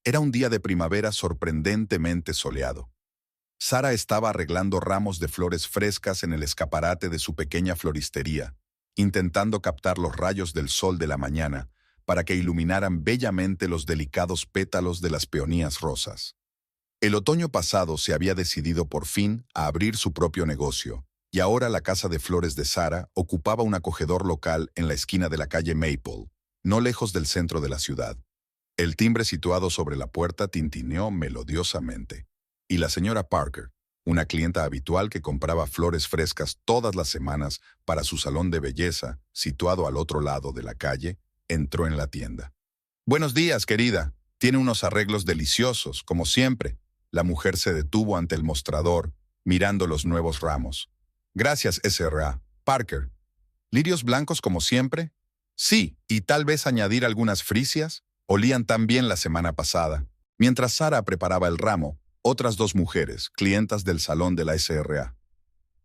Era un día de primavera sorprendentemente soleado. Sara estaba arreglando ramos de flores frescas en el escaparate de su pequeña floristería, intentando captar los rayos del sol de la mañana para que iluminaran bellamente los delicados pétalos de las peonías rosas. El otoño pasado se había decidido por fin a abrir su propio negocio, y ahora la casa de flores de Sara ocupaba un acogedor local en la esquina de la calle Maple, no lejos del centro de la ciudad. El timbre situado sobre la puerta tintineó melodiosamente, y la señora Parker, una clienta habitual que compraba flores frescas todas las semanas para su salón de belleza, situado al otro lado de la calle, entró en la tienda. «Buenos días, querida. Tiene unos arreglos deliciosos, como siempre». La mujer se detuvo ante el mostrador, mirando los nuevos ramos. «Gracias, S.R.A. Parker. ¿Lirios blancos como siempre?» «Sí, y tal vez añadir algunas frisias. Olían tan bien la semana pasada». Mientras Sara preparaba el ramo, otras dos mujeres, clientas del salón de la S.R.A.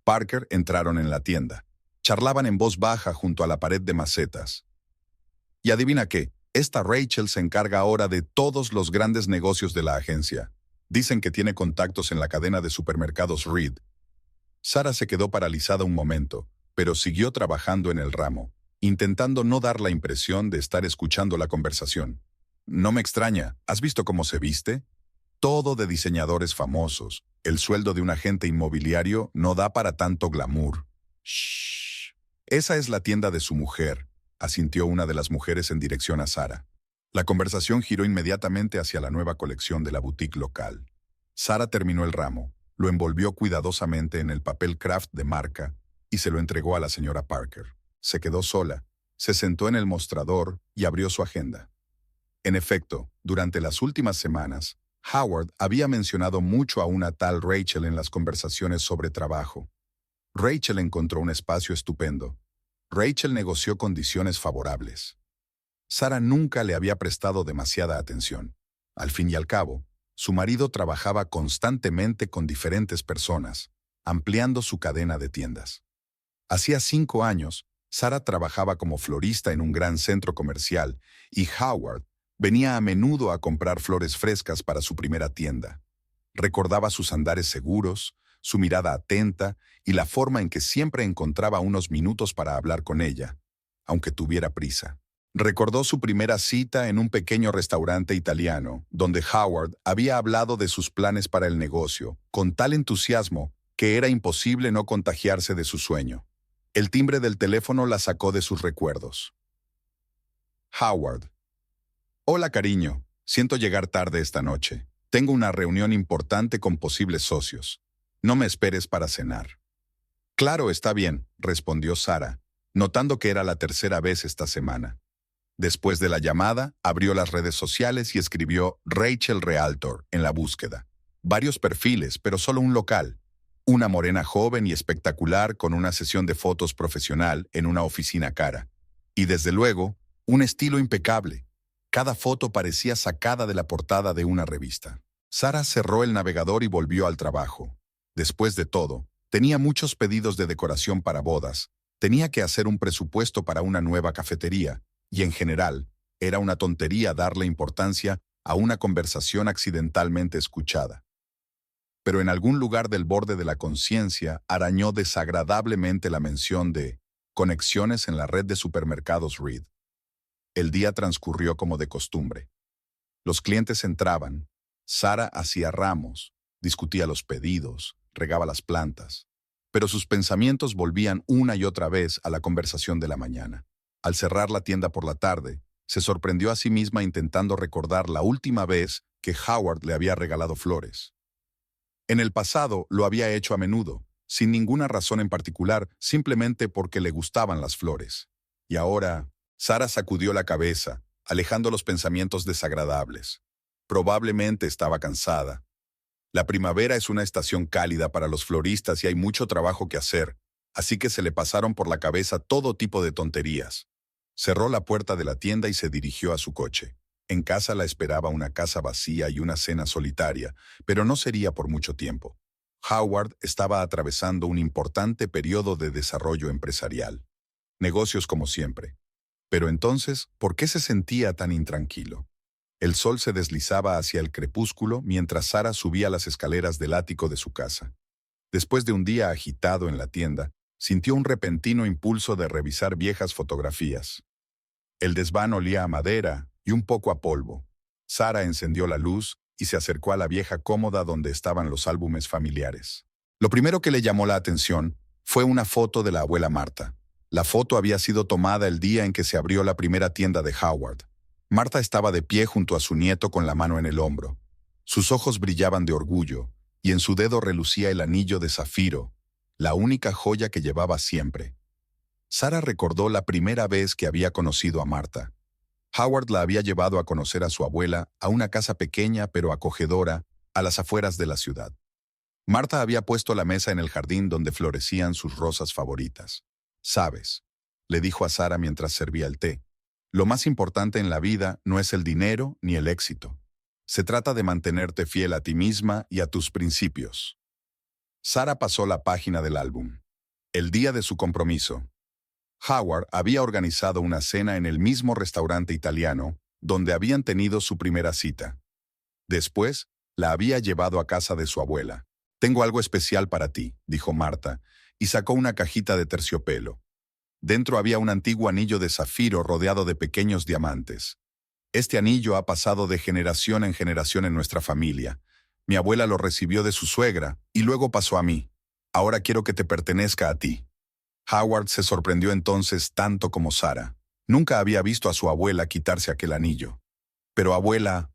Parker, entraron en la tienda. Charlaban en voz baja junto a la pared de macetas. «Y adivina qué, esta Rachel se encarga ahora de todos los grandes negocios de la agencia. Dicen que tiene contactos en la cadena de supermercados Reed». Sara se quedó paralizada un momento, pero siguió trabajando en el ramo, intentando no dar la impresión de estar escuchando la conversación. «No me extraña, ¿has visto cómo se viste? Todo de diseñadores famosos. El sueldo de un agente inmobiliario no da para tanto glamour». «Shh. Esa es la tienda de su mujer», asintió una de las mujeres en dirección a Sara. La conversación giró inmediatamente hacia la nueva colección de la boutique local. Sara terminó el ramo, lo envolvió cuidadosamente en el papel craft de marca y se lo entregó a la señora Parker. Se quedó sola, se sentó en el mostrador y abrió su agenda. En efecto, durante las últimas semanas, Howard había mencionado mucho a una tal Rachel en las conversaciones sobre trabajo. Rachel encontró un espacio estupendo. Rachel negoció condiciones favorables. Sara nunca le había prestado demasiada atención. Al fin y al cabo, su marido trabajaba constantemente con diferentes personas, ampliando su cadena de tiendas. Hacía 5 años, Sara trabajaba como florista en un gran centro comercial y Howard venía a menudo a comprar flores frescas para su primera tienda. Recordaba sus andares seguros, su mirada atenta y la forma en que siempre encontraba unos minutos para hablar con ella, aunque tuviera prisa. Recordó su primera cita en un pequeño restaurante italiano, donde Howard había hablado de sus planes para el negocio, con tal entusiasmo que era imposible no contagiarse de su sueño. El timbre del teléfono la sacó de sus recuerdos. Howard. «Hola, cariño. Siento llegar tarde esta noche. Tengo una reunión importante con posibles socios. No me esperes para cenar». «Claro, está bien», respondió Sara, notando que era la tercera vez esta semana. Después de la llamada, abrió las redes sociales y escribió Rachel Realtor en la búsqueda. Varios perfiles, pero solo un local. Una morena joven y espectacular con una sesión de fotos profesional en una oficina cara. Y desde luego, un estilo impecable. Cada foto parecía sacada de la portada de una revista. Sara cerró el navegador y volvió al trabajo. Después de todo, tenía muchos pedidos de decoración para bodas. Tenía que hacer un presupuesto para una nueva cafetería. Y en general, era una tontería darle importancia a una conversación accidentalmente escuchada. Pero en algún lugar del borde de la conciencia arañó desagradablemente la mención de conexiones en la red de supermercados Reed. El día transcurrió como de costumbre. Los clientes entraban, Sara hacía ramos, discutía los pedidos, regaba las plantas, pero sus pensamientos volvían una y otra vez a la conversación de la mañana. Al cerrar la tienda por la tarde, se sorprendió a sí misma intentando recordar la última vez que Howard le había regalado flores. En el pasado lo había hecho a menudo, sin ninguna razón en particular, simplemente porque le gustaban las flores. Y ahora, Sara sacudió la cabeza, alejando los pensamientos desagradables. Probablemente estaba cansada. La primavera es una estación cálida para los floristas y hay mucho trabajo que hacer, así que se le pasaron por la cabeza todo tipo de tonterías. Cerró la puerta de la tienda y se dirigió a su coche. En casa la esperaba una casa vacía y una cena solitaria, pero no sería por mucho tiempo. Howard estaba atravesando un importante periodo de desarrollo empresarial. Negocios como siempre. Pero entonces, ¿por qué se sentía tan intranquilo? El sol se deslizaba hacia el crepúsculo mientras Sara subía las escaleras del ático de su casa. Después de un día agitado en la tienda, sintió un repentino impulso de revisar viejas fotografías. El desván olía a madera y un poco a polvo. Sara encendió la luz y se acercó a la vieja cómoda donde estaban los álbumes familiares. Lo primero que le llamó la atención fue una foto de la abuela Marta. La foto había sido tomada el día en que se abrió la primera tienda de Howard. Marta estaba de pie junto a su nieto con la mano en el hombro. Sus ojos brillaban de orgullo y en su dedo relucía el anillo de zafiro, la única joya que llevaba siempre. Sara recordó la primera vez que había conocido a Marta. Howard la había llevado a conocer a su abuela a una casa pequeña pero acogedora a las afueras de la ciudad. Marta había puesto la mesa en el jardín donde florecían sus rosas favoritas. «Sabes», le dijo a Sara mientras servía el té, «lo más importante en la vida no es el dinero ni el éxito. Se trata de mantenerte fiel a ti misma y a tus principios». Sara pasó la página del álbum. El día de su compromiso. Howard había organizado una cena en el mismo restaurante italiano donde habían tenido su primera cita. Después, la había llevado a casa de su abuela. «Tengo algo especial para ti», dijo Marta, y sacó una cajita de terciopelo. Dentro había un antiguo anillo de zafiro rodeado de pequeños diamantes. «Este anillo ha pasado de generación en generación en nuestra familia. Mi abuela lo recibió de su suegra y luego pasó a mí. Ahora quiero que te pertenezca a ti». Howard se sorprendió entonces tanto como Sara. Nunca había visto a su abuela quitarse aquel anillo. «Pero abuela»,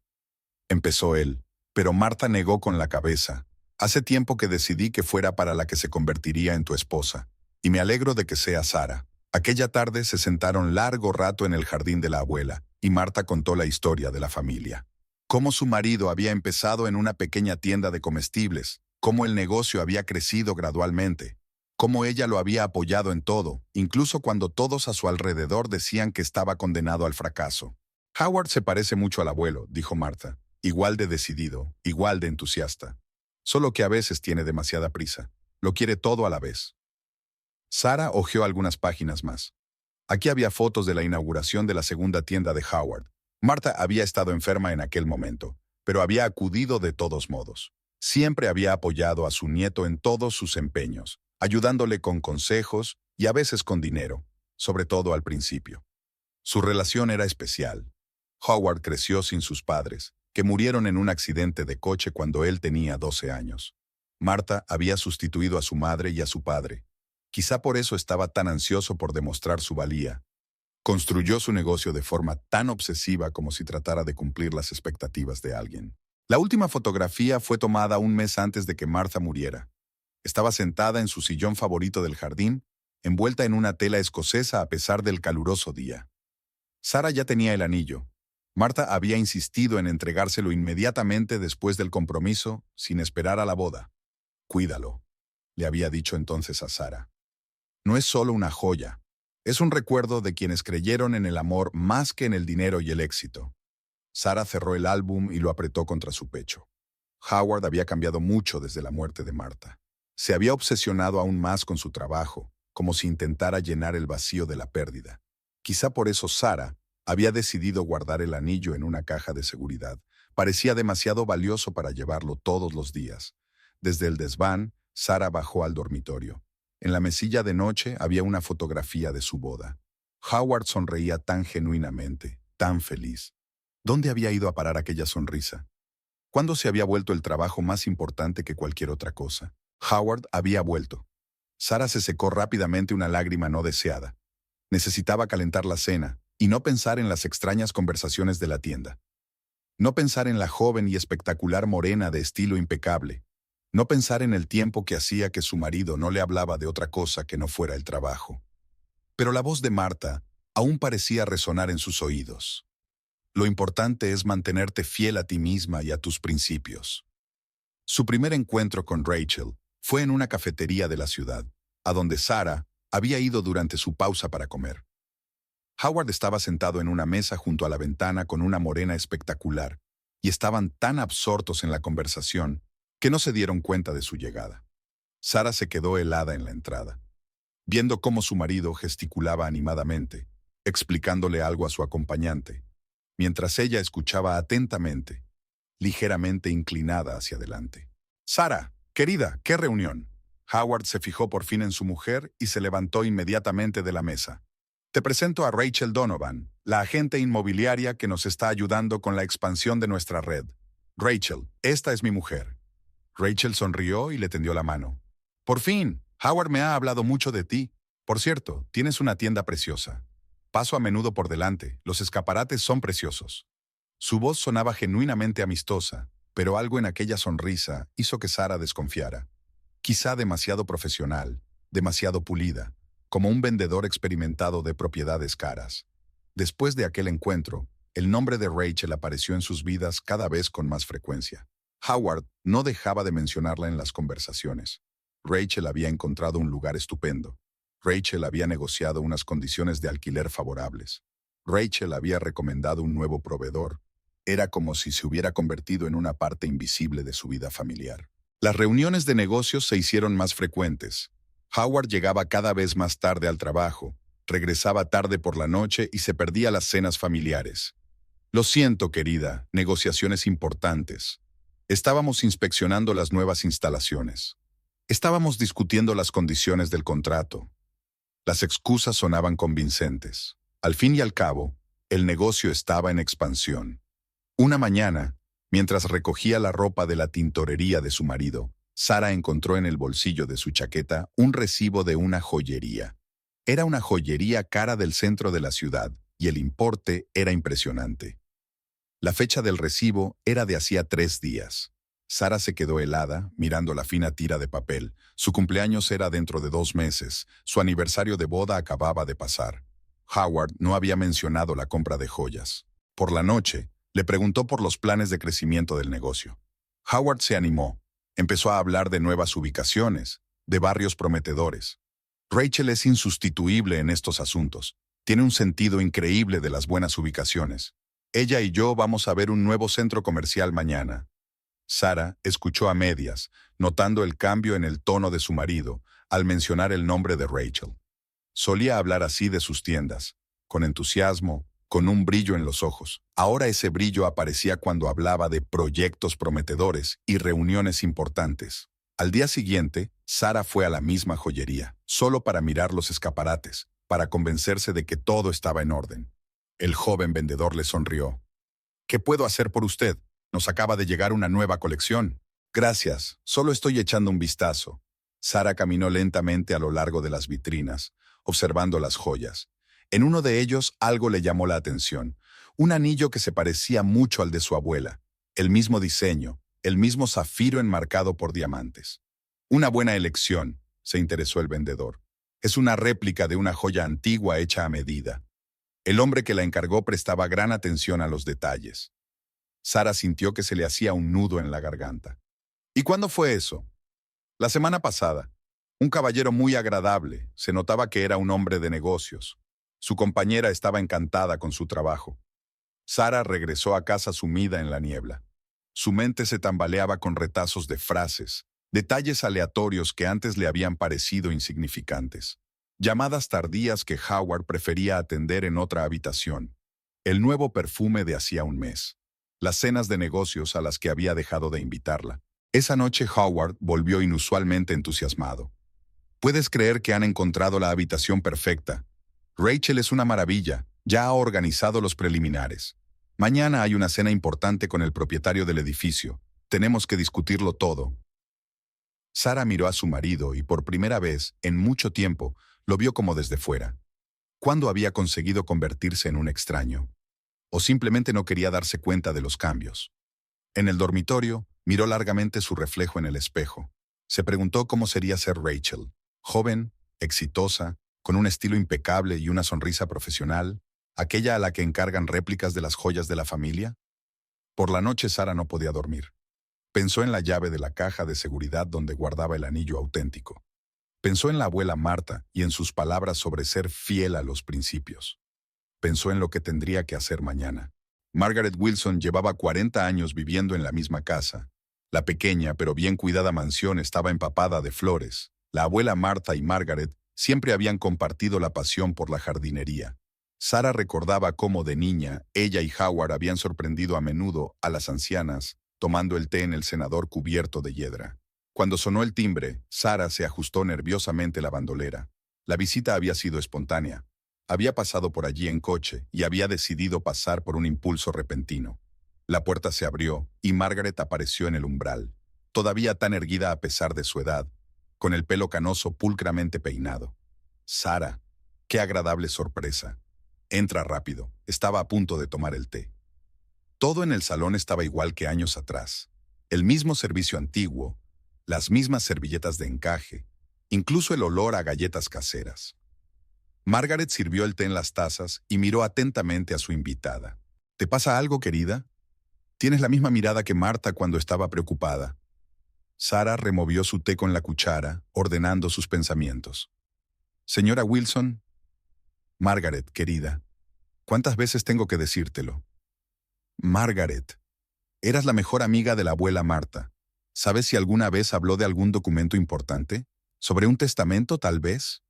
empezó él, pero Marta negó con la cabeza. «Hace tiempo que decidí que fuera para la que se convertiría en tu esposa, y me alegro de que sea Sara». Aquella tarde se sentaron largo rato en el jardín de la abuela, y Marta contó la historia de la familia. Cómo su marido había empezado en una pequeña tienda de comestibles, cómo el negocio había crecido gradualmente, cómo ella lo había apoyado en todo, incluso cuando todos a su alrededor decían que estaba condenado al fracaso. «Howard se parece mucho al abuelo», dijo Marta, «igual de decidido, igual de entusiasta. Solo que a veces tiene demasiada prisa. Lo quiere todo a la vez». Sara hojeó algunas páginas más. Aquí había fotos de la inauguración de la segunda tienda de Howard. Marta había estado enferma en aquel momento, pero había acudido de todos modos. Siempre había apoyado a su nieto en todos sus empeños, ayudándole con consejos y a veces con dinero, sobre todo al principio. Su relación era especial. Howard creció sin sus padres, que murieron en un accidente de coche cuando él tenía 12 años. Marta había sustituido a su madre y a su padre. Quizá por eso estaba tan ansioso por demostrar su valía. Construyó su negocio de forma tan obsesiva como si tratara de cumplir las expectativas de alguien. La última fotografía fue tomada un mes antes de que Martha muriera. Estaba sentada en su sillón favorito del jardín, envuelta en una tela escocesa a pesar del caluroso día. Sara ya tenía el anillo. Martha había insistido en entregárselo inmediatamente después del compromiso, sin esperar a la boda. «Cuídalo», le había dicho entonces a Sara. «No es solo una joya, es un recuerdo de quienes creyeron en el amor más que en el dinero y el éxito». Sara cerró el álbum y lo apretó contra su pecho. Howard había cambiado mucho desde la muerte de Martha. Se había obsesionado aún más con su trabajo, como si intentara llenar el vacío de la pérdida. Quizá por eso Sara había decidido guardar el anillo en una caja de seguridad. Parecía demasiado valioso para llevarlo todos los días. Desde el desván, Sara bajó al dormitorio. En la mesilla de noche había una fotografía de su boda. Howard sonreía tan genuinamente, tan feliz. ¿Dónde había ido a parar aquella sonrisa? ¿Cuándo se había vuelto el trabajo más importante que cualquier otra cosa? Howard había vuelto. Sara se secó rápidamente una lágrima no deseada. Necesitaba calentar la cena y no pensar en las extrañas conversaciones de la tienda. No pensar en la joven y espectacular morena de estilo impecable. No pensar en el tiempo que hacía que su marido no le hablaba de otra cosa que no fuera el trabajo. Pero la voz de Marta aún parecía resonar en sus oídos. Lo importante es mantenerte fiel a ti misma y a tus principios. Su primer encuentro con Rachel fue en una cafetería de la ciudad, a donde Sara había ido durante su pausa para comer. Howard estaba sentado en una mesa junto a la ventana con una morena espectacular, y estaban tan absortos en la conversación que no se dieron cuenta de su llegada. Sara se quedó helada en la entrada, viendo cómo su marido gesticulaba animadamente, explicándole algo a su acompañante. mientras ella escuchaba atentamente, ligeramente inclinada hacia adelante. «Sara, querida, ¿qué reunión?» Howard se fijó por fin en su mujer y se levantó inmediatamente de la mesa. «Te presento a Rachel Donovan, la agente inmobiliaria que nos está ayudando con la expansión de nuestra red. Rachel, esta es mi mujer». Rachel sonrió y le tendió la mano. «Por fin, Howard me ha hablado mucho de ti. Por cierto, tienes una tienda preciosa. Paso a menudo por delante, los escaparates son preciosos». Su voz sonaba genuinamente amistosa, pero algo en aquella sonrisa hizo que Sara desconfiara. Quizá demasiado profesional, demasiado pulida, como un vendedor experimentado de propiedades caras. Después de aquel encuentro, el nombre de Rachel apareció en sus vidas cada vez con más frecuencia. Howard no dejaba de mencionarla en las conversaciones. Rachel había encontrado un lugar estupendo. Rachel había negociado unas condiciones de alquiler favorables. Rachel había recomendado un nuevo proveedor. Era como si se hubiera convertido en una parte invisible de su vida familiar. Las reuniones de negocios se hicieron más frecuentes. Howard llegaba cada vez más tarde al trabajo, regresaba tarde por la noche y se perdía las cenas familiares. «Lo siento, querida, negociaciones importantes. Estábamos inspeccionando las nuevas instalaciones. Estábamos discutiendo las condiciones del contrato». Las excusas sonaban convincentes. Al fin y al cabo, el negocio estaba en expansión. Una mañana, mientras recogía la ropa de la tintorería de su marido, Sara encontró en el bolsillo de su chaqueta un recibo de una joyería. Era una joyería cara del centro de la ciudad, y el importe era impresionante. La fecha del recibo era de hacía 3 días. Sara se quedó helada, mirando la fina tira de papel. Su cumpleaños era dentro de 2 meses. Su aniversario de boda acababa de pasar. Howard no había mencionado la compra de joyas. Por la noche, le preguntó por los planes de crecimiento del negocio. Howard se animó. Empezó a hablar de nuevas ubicaciones, de barrios prometedores. Rachel es insustituible en estos asuntos. Tiene un sentido increíble de las buenas ubicaciones. Ella y yo vamos a ver un nuevo centro comercial mañana. Sara escuchó a medias, notando el cambio en el tono de su marido al mencionar el nombre de Rachel. Solía hablar así de sus tiendas, con entusiasmo, con un brillo en los ojos. Ahora ese brillo aparecía cuando hablaba de proyectos prometedores y reuniones importantes. Al día siguiente, Sara fue a la misma joyería, solo para mirar los escaparates, para convencerse de que todo estaba en orden. El joven vendedor le sonrió. «¿Qué puedo hacer por usted? Nos acaba de llegar una nueva colección». «Gracias, solo estoy echando un vistazo». Sara caminó lentamente a lo largo de las vitrinas, observando las joyas. En uno de ellos algo le llamó la atención. Un anillo que se parecía mucho al de su abuela. El mismo diseño, el mismo zafiro enmarcado por diamantes. «Una buena elección», se interesó el vendedor. «Es una réplica de una joya antigua hecha a medida». El hombre que la encargó prestaba gran atención a los detalles. Sara sintió que se le hacía un nudo en la garganta. «¿Y cuándo fue eso?» «La semana pasada. Un caballero muy agradable. Se notaba que era un hombre de negocios. Su compañera estaba encantada con su trabajo». Sara regresó a casa sumida en la niebla. Su mente se tambaleaba con retazos de frases, detalles aleatorios que antes le habían parecido insignificantes. Llamadas tardías que Howard prefería atender en otra habitación. El nuevo perfume de hacía un mes. Las cenas de negocios a las que había dejado de invitarla. Esa noche Howard volvió inusualmente entusiasmado. «¿Puedes creer que han encontrado la habitación perfecta? Rachel es una maravilla, ya ha organizado los preliminares. Mañana hay una cena importante con el propietario del edificio. Tenemos que discutirlo todo». Sara miró a su marido y por primera vez, en mucho tiempo, lo vio como desde fuera. ¿Cuándo había conseguido convertirse en un extraño? ¿O simplemente no quería darse cuenta de los cambios? En el dormitorio, miró largamente su reflejo en el espejo. Se preguntó cómo sería ser Rachel. Joven, exitosa, con un estilo impecable y una sonrisa profesional, aquella a la que encargan réplicas de las joyas de la familia. Por la noche Sara no podía dormir. Pensó en la llave de la caja de seguridad donde guardaba el anillo auténtico. Pensó en la abuela Marta y en sus palabras sobre ser fiel a los principios. Pensó en lo que tendría que hacer mañana. Margaret Wilson llevaba 40 años viviendo en la misma casa. La pequeña pero bien cuidada mansión estaba empapada de flores. La abuela Marta y Margaret siempre habían compartido la pasión por la jardinería. Sara recordaba cómo de niña ella y Howard habían sorprendido a menudo a las ancianas tomando el té en el cenador cubierto de hiedra. Cuando sonó el timbre, Sara se ajustó nerviosamente la bandolera. La visita había sido espontánea. Había pasado por allí en coche y había decidido pasar por un impulso repentino. La puerta se abrió y Margaret apareció en el umbral, todavía tan erguida a pesar de su edad, con el pelo canoso pulcramente peinado. Sara, qué agradable sorpresa. Entra rápido, estaba a punto de tomar el té. Todo en el salón estaba igual que años atrás. El mismo servicio antiguo, las mismas servilletas de encaje, incluso el olor a galletas caseras. Margaret sirvió el té en las tazas y miró atentamente a su invitada. ¿Te pasa algo, querida? Tienes la misma mirada que Marta cuando estaba preocupada. Sara removió su té con la cuchara, ordenando sus pensamientos. Señora Wilson. Margaret, querida. ¿Cuántas veces tengo que decírtelo? Margaret. Eras la mejor amiga de la abuela Marta. ¿Sabes si alguna vez habló de algún documento importante? ¿Sobre un testamento, tal vez?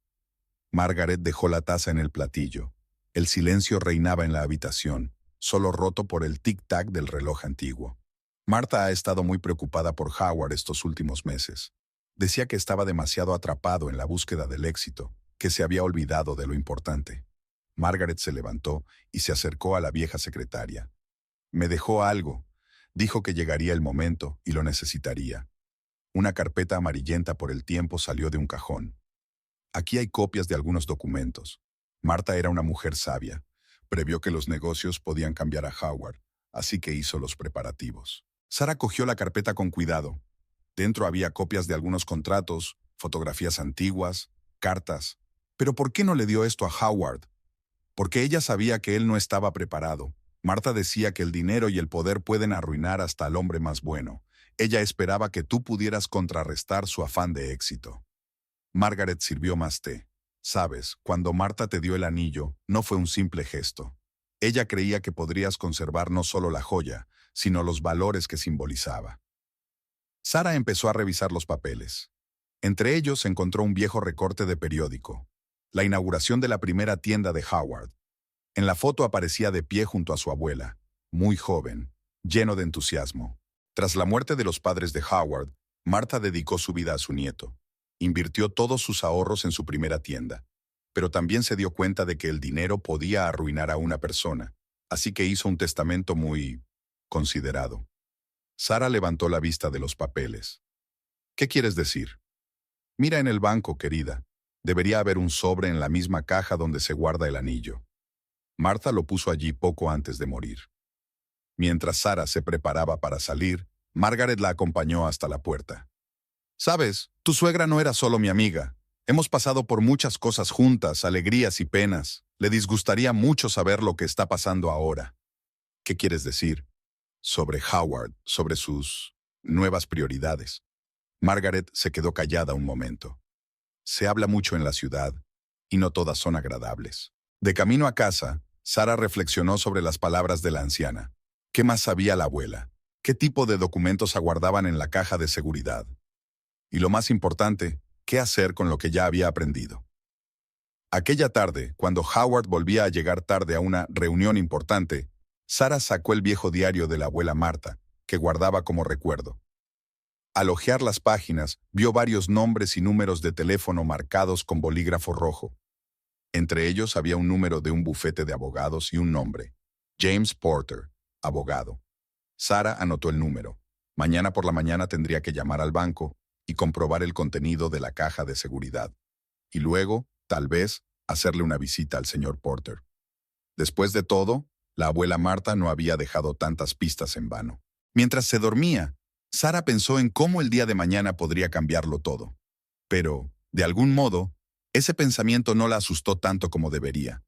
Margaret dejó la taza en el platillo. El silencio reinaba en la habitación, solo roto por el tic-tac del reloj antiguo. Marta ha estado muy preocupada por Howard estos últimos meses. Decía que estaba demasiado atrapado en la búsqueda del éxito, que se había olvidado de lo importante. Margaret se levantó y se acercó a la vieja secretaria. Me dejó algo. Dijo que llegaría el momento y lo necesitaría. Una carpeta amarillenta por el tiempo salió de un cajón. Aquí hay copias de algunos documentos. Marta era una mujer sabia. Previó que los negocios podían cambiar a Howard, así que hizo los preparativos. Sara cogió la carpeta con cuidado. Dentro había copias de algunos contratos, fotografías antiguas, cartas. ¿Pero por qué no le dio esto a Howard? Porque ella sabía que él no estaba preparado. Marta decía que el dinero y el poder pueden arruinar hasta al hombre más bueno. Ella esperaba que tú pudieras contrarrestar su afán de éxito. Margaret sirvió más té. Sabes, cuando Marta te dio el anillo, no fue un simple gesto. Ella creía que podrías conservar no solo la joya, sino los valores que simbolizaba. Sara empezó a revisar los papeles. Entre ellos encontró un viejo recorte de periódico. La inauguración de la primera tienda de Howard. En la foto aparecía de pie junto a su abuela, muy joven, lleno de entusiasmo. Tras la muerte de los padres de Howard, Marta dedicó su vida a su nieto. Invirtió todos sus ahorros en su primera tienda, pero también se dio cuenta de que el dinero podía arruinar a una persona, así que hizo un testamento muy considerado. Sara levantó la vista de los papeles. ¿Qué quieres decir? Mira en el banco, querida. Debería haber un sobre en la misma caja donde se guarda el anillo. Marta lo puso allí poco antes de morir. Mientras Sara se preparaba para salir, Margaret la acompañó hasta la puerta. Sabes, tu suegra no era solo mi amiga. Hemos pasado por muchas cosas juntas, alegrías y penas. Le disgustaría mucho saber lo que está pasando ahora. ¿Qué quieres decir? Sobre Howard, sobre sus nuevas prioridades. Margaret se quedó callada un momento. Se habla mucho en la ciudad, y no todas son agradables. De camino a casa, Sara reflexionó sobre las palabras de la anciana. ¿Qué más sabía la abuela? ¿Qué tipo de documentos aguardaban en la caja de seguridad? Y lo más importante, ¿qué hacer con lo que ya había aprendido? Aquella tarde, cuando Howard volvía a llegar tarde a una reunión importante, Sara sacó el viejo diario de la abuela Marta, que guardaba como recuerdo. Al hojear las páginas, vio varios nombres y números de teléfono marcados con bolígrafo rojo. Entre ellos había un número de un bufete de abogados y un nombre. James Porter, abogado. Sara anotó el número. Mañana por la mañana tendría que llamar al banco y comprobar el contenido de la caja de seguridad. Y luego, tal vez, hacerle una visita al señor Porter. Después de todo, la abuela Marta no había dejado tantas pistas en vano. Mientras se dormía, Sara pensó en cómo el día de mañana podría cambiarlo todo. Pero, de algún modo, ese pensamiento no la asustó tanto como debería.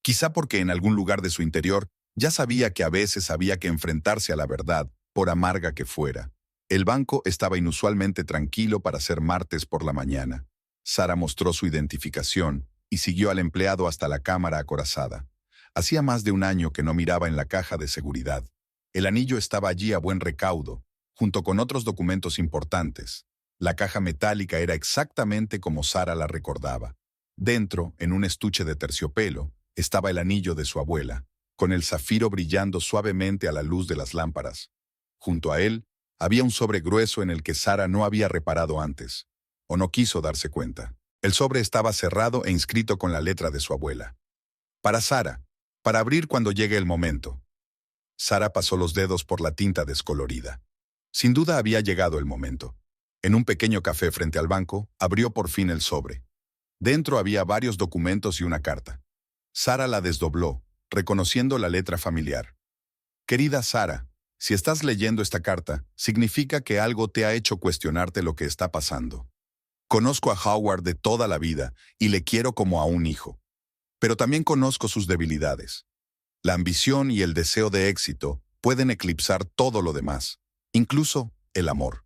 Quizá porque en algún lugar de su interior ya sabía que a veces había que enfrentarse a la verdad, por amarga que fuera. El banco estaba inusualmente tranquilo para ser martes por la mañana. Sara mostró su identificación y siguió al empleado hasta la cámara acorazada. Hacía más de un año que no miraba en la caja de seguridad. El anillo estaba allí a buen recaudo, junto con otros documentos importantes. La caja metálica era exactamente como Sara la recordaba. Dentro, en un estuche de terciopelo, estaba el anillo de su abuela, con el zafiro brillando suavemente a la luz de las lámparas. Junto a él, había un sobre grueso en el que Sara no había reparado antes, o no quiso darse cuenta. El sobre estaba cerrado e inscrito con la letra de su abuela. Para Sara, para abrir cuando llegue el momento. Sara pasó los dedos por la tinta descolorida. Sin duda había llegado el momento. En un pequeño café frente al banco, abrió por fin el sobre. Dentro había varios documentos y una carta. Sara la desdobló, reconociendo la letra familiar. Querida Sara, si estás leyendo esta carta, significa que algo te ha hecho cuestionarte lo que está pasando. Conozco a Howard de toda la vida y le quiero como a un hijo. Pero también conozco sus debilidades. La ambición y el deseo de éxito pueden eclipsar todo lo demás, incluso el amor.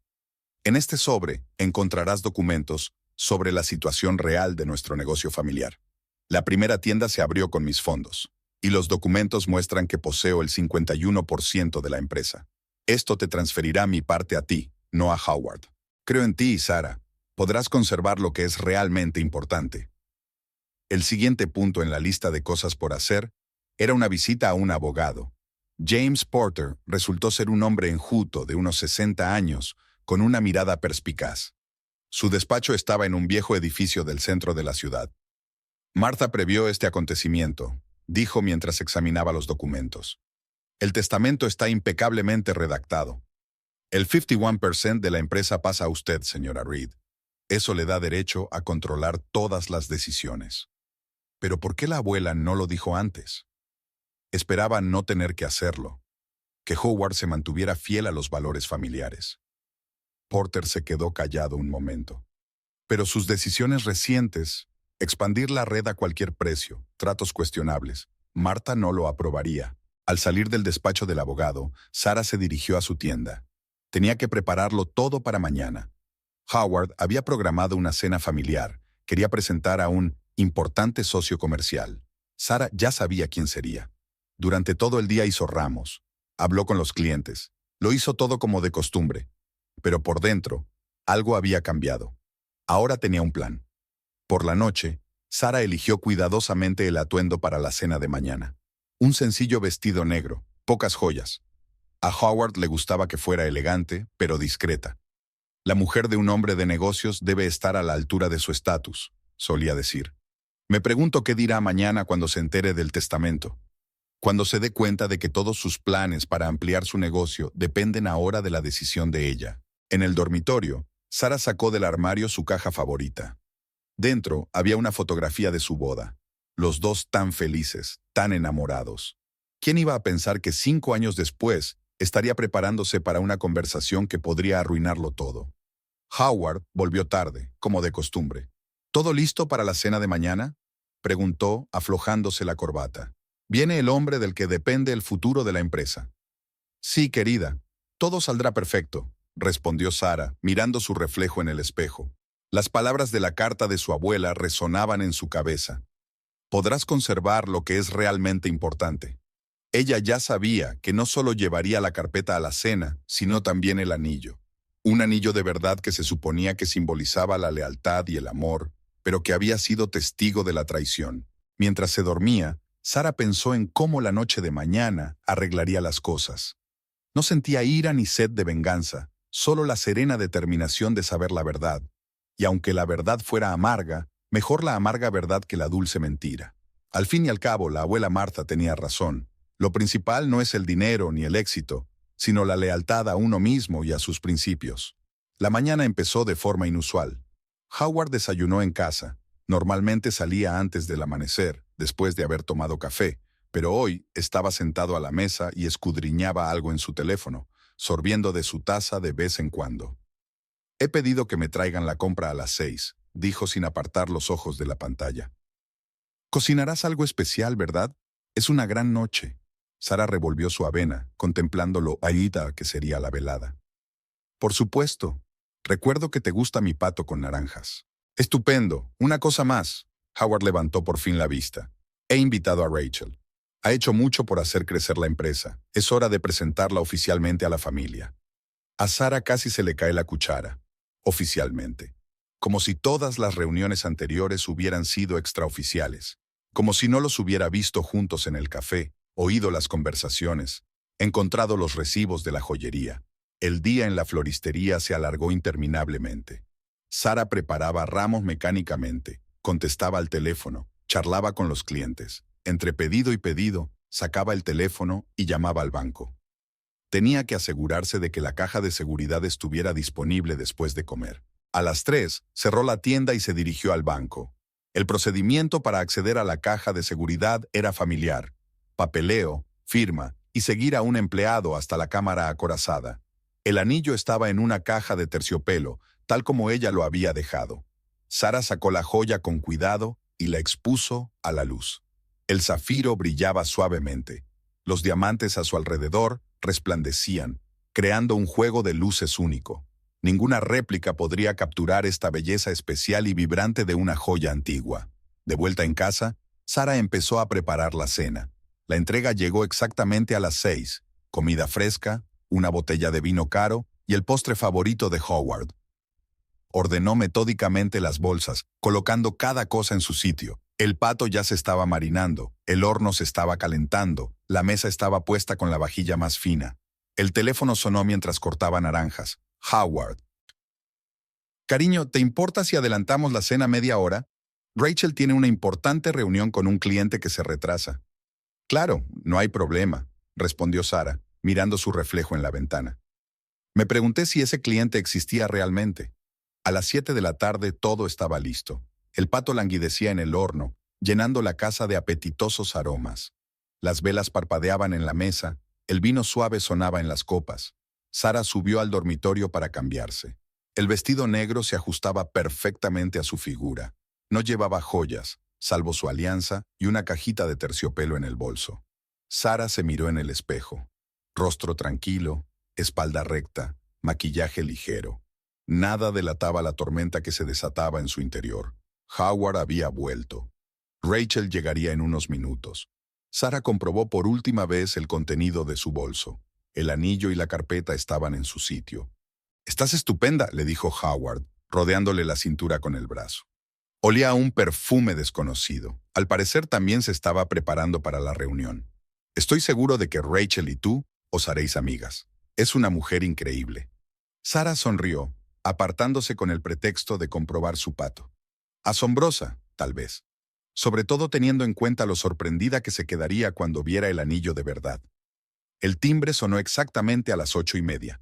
En este sobre encontrarás documentos sobre la situación real de nuestro negocio familiar. La primera tienda se abrió con mis fondos, y los documentos muestran que poseo el 51% de la empresa. Esto te transferirá mi parte a ti, no a Howard. Creo en ti, Sara. Podrás conservar lo que es realmente importante. El siguiente punto en la lista de cosas por hacer era una visita a un abogado. James Porter resultó ser un hombre enjuto de unos 60 años, con una mirada perspicaz. Su despacho estaba en un viejo edificio del centro de la ciudad. Martha previó este acontecimiento, dijo mientras examinaba los documentos. El testamento está impecablemente redactado. El 51% de la empresa pasa a usted, señora Reed. Eso le da derecho a controlar todas las decisiones. Pero ¿por qué la abuela no lo dijo antes? Esperaba no tener que hacerlo, que Howard se mantuviera fiel a los valores familiares. Porter se quedó callado un momento. Pero sus decisiones recientes, expandir la red a cualquier precio, tratos cuestionables, Martha no lo aprobaría. Al salir del despacho del abogado, Sara se dirigió a su tienda. Tenía que prepararlo todo para mañana. Howard había programado una cena familiar. Quería presentar a un importante socio comercial. Sara ya sabía quién sería. Durante todo el día hizo ramos. Habló con los clientes. Lo hizo todo como de costumbre. Pero por dentro, algo había cambiado. Ahora tenía un plan. Por la noche, Sara eligió cuidadosamente el atuendo para la cena de mañana. Un sencillo vestido negro, pocas joyas. A Howard le gustaba que fuera elegante, pero discreta. La mujer de un hombre de negocios debe estar a la altura de su estatus, solía decir. Me pregunto qué dirá mañana cuando se entere del testamento. Cuando se dé cuenta de que todos sus planes para ampliar su negocio dependen ahora de la decisión de ella. En el dormitorio, Sara sacó del armario su caja favorita. Dentro había una fotografía de su boda. Los dos tan felices, tan enamorados. ¿Quién iba a pensar que 5 años después estaría preparándose para una conversación que podría arruinarlo todo? Howard volvió tarde, como de costumbre. ¿Todo listo para la cena de mañana?, preguntó, aflojándose la corbata. Viene el hombre del que depende el futuro de la empresa. Sí, querida, todo saldrá perfecto, respondió Sara, mirando su reflejo en el espejo. Las palabras de la carta de su abuela resonaban en su cabeza. Podrás conservar lo que es realmente importante. Ella ya sabía que no solo llevaría la carpeta a la cena, sino también el anillo. Un anillo de verdad que se suponía que simbolizaba la lealtad y el amor, pero que había sido testigo de la traición. Mientras se dormía, Sara pensó en cómo la noche de mañana arreglaría las cosas. No sentía ira ni sed de venganza, solo la serena determinación de saber la verdad. Y aunque la verdad fuera amarga, mejor la amarga verdad que la dulce mentira. Al fin y al cabo, la abuela Martha tenía razón. Lo principal no es el dinero ni el éxito, sino la lealtad a uno mismo y a sus principios. La mañana empezó de forma inusual. Howard desayunó en casa. Normalmente salía antes del amanecer, después de haber tomado café, pero hoy estaba sentado a la mesa y escudriñaba algo en su teléfono, sorbiendo de su taza de vez en cuando. He pedido que me traigan la compra a las 6, dijo sin apartar los ojos de la pantalla. Cocinarás algo especial, ¿verdad? Es una gran noche. Sara revolvió su avena, contemplando lo ahída que sería la velada. Por supuesto. Recuerdo que te gusta mi pato con naranjas. Estupendo. Una cosa más. Howard levantó por fin la vista. He invitado a Rachel. Ha hecho mucho por hacer crecer la empresa. Es hora de presentarla oficialmente a la familia. A Sara casi se le cae la cuchara. Oficialmente. Como si todas las reuniones anteriores hubieran sido extraoficiales. como si no los hubiera visto juntos en el café, oído las conversaciones, encontrado los recibos de la joyería. El día en la floristería se alargó interminablemente. Sara preparaba ramos mecánicamente, contestaba al teléfono, charlaba con los clientes. Entre pedido y pedido, sacaba el teléfono y llamaba al banco. Tenía que asegurarse de que la caja de seguridad estuviera disponible después de comer. A las 3, cerró la tienda y se dirigió al banco. El procedimiento para acceder a la caja de seguridad era familiar. Papeleo, firma y seguir a un empleado hasta la cámara acorazada. El anillo estaba en una caja de terciopelo, tal como ella lo había dejado. Sara sacó la joya con cuidado y la expuso a la luz. El zafiro brillaba suavemente. Los diamantes a su alrededor resplandecían, creando un juego de luces único. Ninguna réplica podría capturar esta belleza especial y vibrante de una joya antigua. De vuelta en casa, Sara empezó a preparar la cena. La entrega llegó exactamente a las 6. Comida fresca, una botella de vino caro y el postre favorito de Howard. Ordenó metódicamente las bolsas, colocando cada cosa en su sitio. El pato ya se estaba marinando, el horno se estaba calentando, la mesa estaba puesta con la vajilla más fina. El teléfono sonó mientras cortaba naranjas. Howard. Cariño, ¿te importa si adelantamos la cena media hora? Rachel tiene una importante reunión con un cliente que se retrasa. Claro, no hay problema, respondió Sara, mirando su reflejo en la ventana. Me pregunté si ese cliente existía realmente. A las 7 de la tarde todo estaba listo. El pato languidecía en el horno, llenando la casa de apetitosos aromas. Las velas parpadeaban en la mesa, el vino suave sonaba en las copas. Sara subió al dormitorio para cambiarse. El vestido negro se ajustaba perfectamente a su figura. No llevaba joyas, salvo su alianza y una cajita de terciopelo en el bolso. Sara se miró en el espejo. Rostro tranquilo, espalda recta, maquillaje ligero. Nada delataba la tormenta que se desataba en su interior. Howard había vuelto. Rachel llegaría en unos minutos. Sara comprobó por última vez el contenido de su bolso. El anillo y la carpeta estaban en su sitio. «Estás estupenda», le dijo Howard, rodeándole la cintura con el brazo. Olía a un perfume desconocido. Al parecer también se estaba preparando para la reunión. «Estoy seguro de que Rachel y tú os haréis amigas. Es una mujer increíble». Sara sonrió, apartándose con el pretexto de comprobar su pato. Asombrosa, tal vez. Sobre todo teniendo en cuenta lo sorprendida que se quedaría cuando viera el anillo de verdad. El timbre sonó exactamente a las 8:30.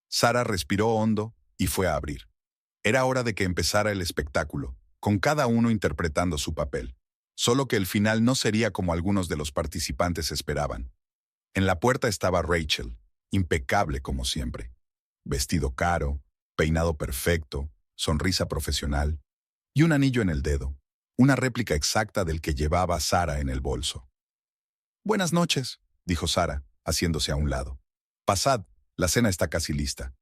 Sara respiró hondo y fue a abrir. Era hora de que empezara el espectáculo, con cada uno interpretando su papel. Solo que el final no sería como algunos de los participantes esperaban. En la puerta estaba Rachel, impecable como siempre. Vestido caro, peinado perfecto, sonrisa profesional y un anillo en el dedo, una réplica exacta del que llevaba Sara en el bolso. «Buenas noches», dijo Sara, haciéndose a un lado. «Pasad, la cena está casi lista».